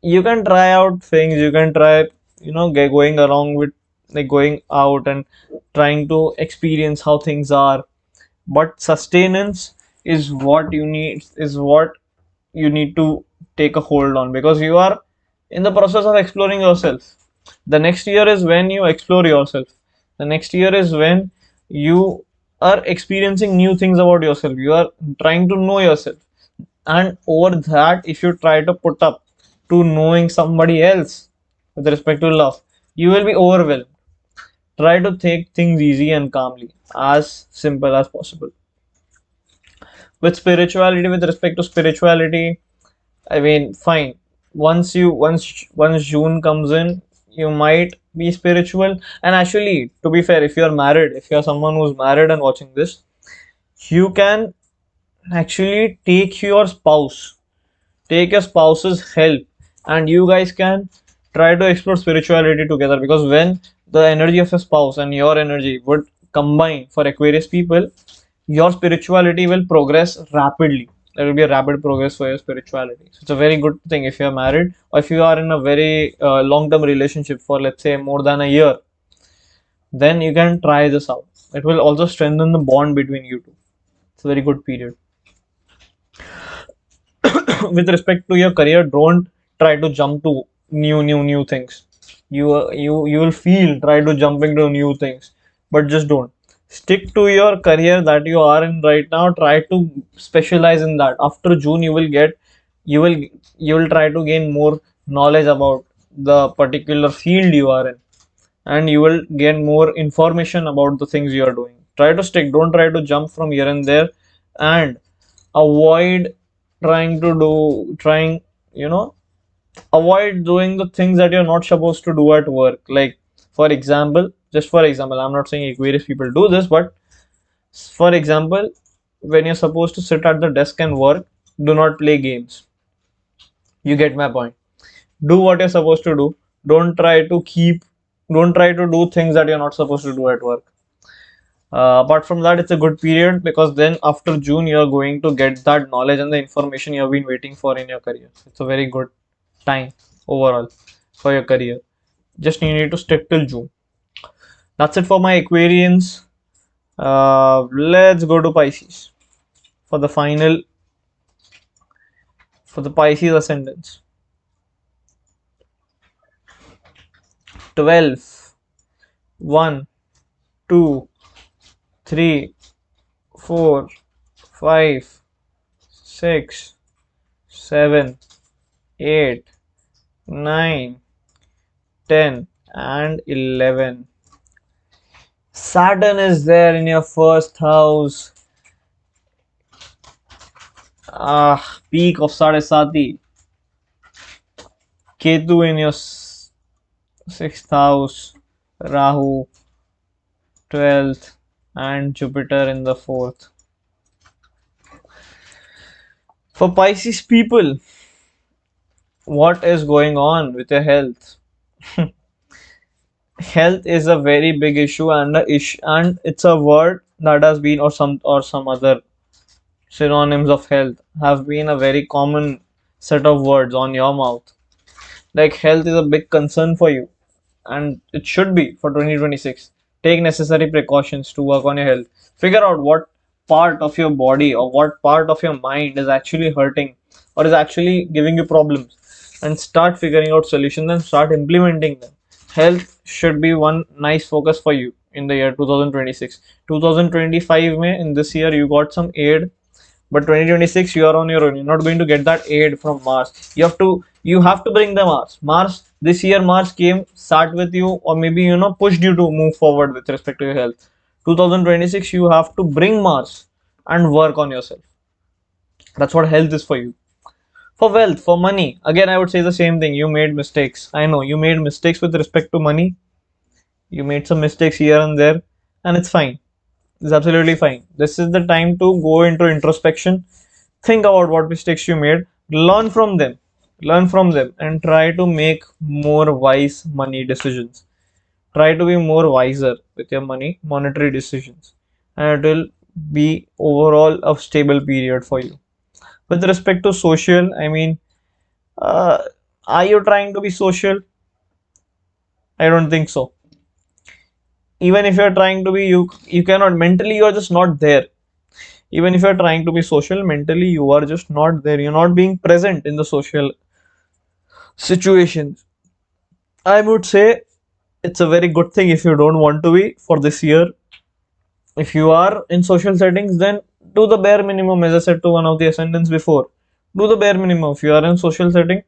You can try out things, you can try, going along with, like, going out and trying to experience how things are, but sustenance is what you need to take a hold on, because you are in the process of exploring yourself. The next year is when you explore yourself. The next year is when you are experiencing new things about yourself. You are trying to know yourself. And over that, if you try to put up to knowing somebody else with respect to love, you will be overwhelmed. Try to take things easy and calmly, as simple as possible. With respect to spirituality, I mean, fine. Once June comes in, you might be spiritual. And actually, to be fair, if you're married, if you're someone who's married and watching this, you can actually take your spouse's help, and you guys can try to explore spirituality together, because when the energy of a spouse and your energy would combine for Aquarius people, your spirituality will progress rapidly. There will be a rapid progress for your spirituality. So it's a very good thing if you are married, or if you are in a very long-term relationship for, let's say, more than a year. Then you can try this out. It will also strengthen the bond between you two. It's a very good period. With respect to your career, don't try to jump to new things. You will feel try to jump into new things, but just don't. Stick to your career that you are in right now. Try to specialize in that. After June, you will you will try to gain more knowledge about the particular field you are in, and you will gain more information about the things you are doing. Try to stick. Don't try to jump from here and there, and avoid trying you know avoid doing the things that you're not supposed to do at work. Like, for example, I'm not saying Aquarius people do this, but for example, when you're supposed to sit at the desk and work, do not play games. You get my point. Do what you're supposed to do. Don't try to do things that you're not supposed to do at work. Apart from that, it's a good period, because then after June, you're going to get that knowledge and the information you've been waiting for in your career. It's a very good time overall for your career. Just you need to stick till June. That's it for my Aquarians. Let's go to Pisces for the final, for the Pisces ascendants. 12, 1, 2, 3, 4, 5, 6, 7, 8, 9, 10, and 11. Saturn is there in your first house. Peak of Sadesati. Ketu in your sixth house. Rahu 12th, and Jupiter in the fourth. For Pisces people, what is going on with your health? Health is a very big issue, and it's a word that has been, or some other synonyms of health have been a very common set of words on your mouth. Like, health is a big concern for you, and it should be for 2026. Take necessary precautions to work on your health. Figure out what part of your body or what part of your mind is actually hurting or is actually giving you problems, and start figuring out solutions and start implementing them. Health should be one nice focus for you in the year 2026. 2025 May, in this year you got some aid, but 2026 you are on your own. You're not going to get that aid from Mars. You have to bring the Mars this year. Mars came, sat with you, or maybe pushed you to move forward with respect to your health. 2026 you have to bring Mars and work on yourself. That's what health is for you. For wealth, for money, again I would say the same thing. You made mistakes. I know you made mistakes with respect to money. You made some mistakes here and there, and it's fine. It's absolutely fine. This is the time to go into introspection. Think about what mistakes you made, learn from them, and try to make more wise money decisions. Try to be more wiser with your monetary decisions, and it will be overall a stable period for you. With respect to social, I mean, uh, are you trying to be social? I don't think so. Even if you're trying to be, you cannot. Mentally you are just not there. Even if you're trying to be social, mentally you are just not there. You're not being present in the social situations. I would say it's a very good thing if you don't want to be for this year. If you are in social settings, then do the bare minimum. As I said to one of the ascendants before, do the bare minimum. If you are in social setting,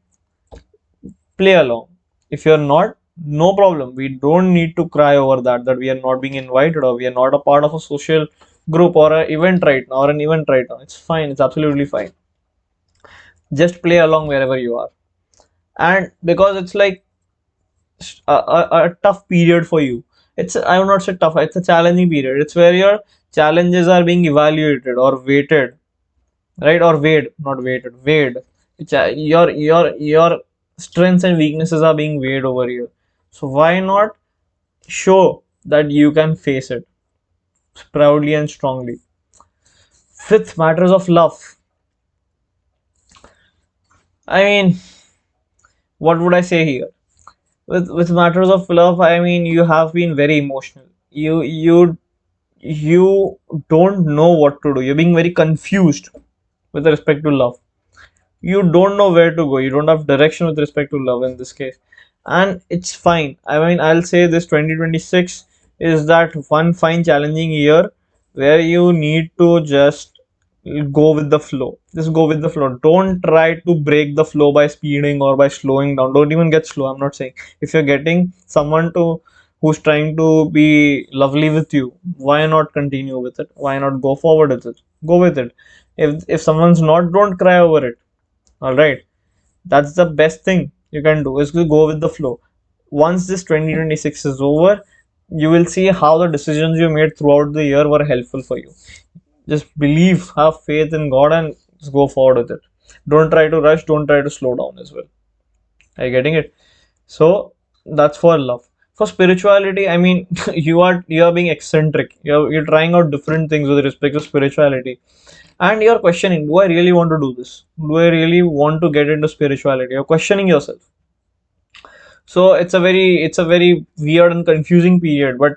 play along. If you're not, no problem. We don't need to cry over that we are not being invited, or we are not a part of a social group or an event right now, it's fine. It's absolutely fine. Just play along wherever you are. And because it's like a tough period for you, I would not say tough, it's a challenging period. It's where your challenges are being evaluated or weighted, right? Or weighed, not weighted, weighed. Your strengths and weaknesses are being weighed over here. So why not show that you can face it proudly and strongly? Fifth, matters of love. I mean, what would I say here? With matters of love, I mean, you have been very emotional. You don't know what to do. You're being very confused with respect to love. You don't know where to go. You don't have direction with respect to love in this case, and it's fine. I mean, I'll say this 2026 is that one fine challenging year where you need to just go with the flow. Just go with the flow. Don't try to break the flow by speeding or by slowing down. Don't even get slow. I'm not saying. If you're getting someone to who's trying to be lovely with you, why not continue with it? Why not go forward with it? Go with it. If someone's not, don't cry over it. All right, that's the best thing you can do, is to go with the flow. Once this 2026 is over, you will see how the decisions you made throughout the year were helpful for you. Just believe, have faith in God, and just go forward with it. Don't try to rush, don't try to slow down as well. Are you getting it? So that's for love. For spirituality, I mean, you are being eccentric. You're trying out different things with respect to spirituality, and you're questioning, do I really want to do this? Do I really want to get into spirituality? You're questioning yourself. So it's a very weird and confusing period. But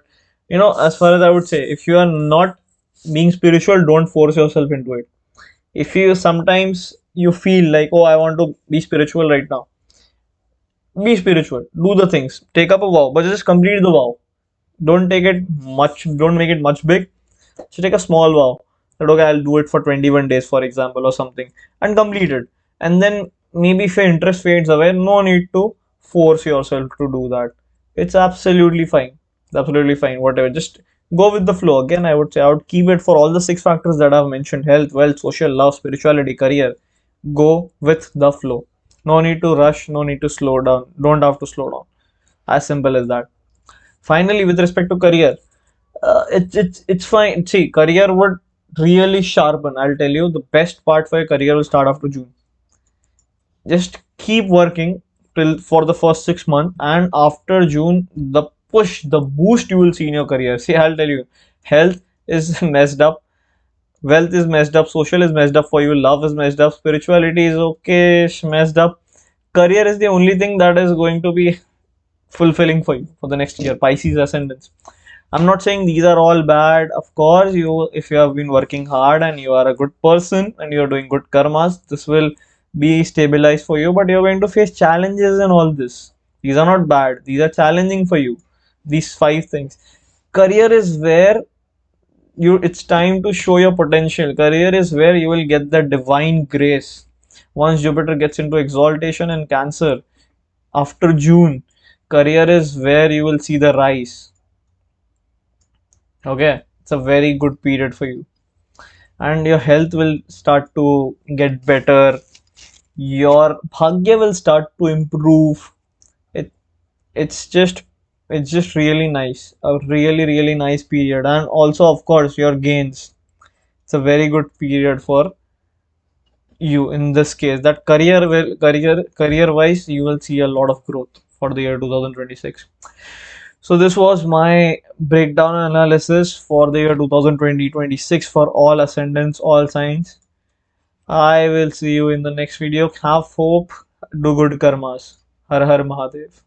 as far as I would say, if you are not being spiritual, don't force yourself into it. If you sometimes you feel like, oh, I want to be spiritual right now, be spiritual, do the things, take up a vow, but just complete the vow. Don't make it much big. So take a small vow that, okay, I'll do it for 21 days, for example, or something, and complete it. And then maybe if your interest fades away, no need to force yourself to do that. It's absolutely fine. It's absolutely fine. Whatever. Just go with the flow. Again, I would say I would keep it for all the six factors that I've mentioned: health, wealth, social, love, spirituality, career. Go with the flow. No need to rush, no need to slow down. Don't have to slow down. As simple as that. Finally, with respect to career, it's fine. See, career would really sharpen. I'll tell you, the best part for your career will start after June. Just keep working till for the first 6 months, and after June, the push, the boost you will see in your career. See, I'll tell you, health is messed up, wealth is messed up, social is messed up for you, love is messed up, spirituality is okay, messed up. Career is the only thing that is going to be fulfilling for you for the next year. Pisces ascendants. I'm not saying these are all bad. Of course, if you have been working hard and you are a good person and you are doing good karmas, this will be stabilized for you. But you're going to face challenges and all this. These are not bad. These are challenging for you. These five things. Career is where it's time to show your potential. Career is where you will get the divine grace. Once Jupiter gets into exaltation and Cancer after June, career is where you will see the rise. Okay, it's a very good period for you, and your health will start to get better. Your bhagya will start to improve. It it's just it's just really nice, a really nice period. And also, of course, your gains. It's a very good period for you in this case. That career wise, you will see a lot of growth for the year 2026. So this was my breakdown and analysis for the year 2020-26 for all ascendants, all signs. I will see you in the next video. Have hope, do good karmas. Har Har Mahadev.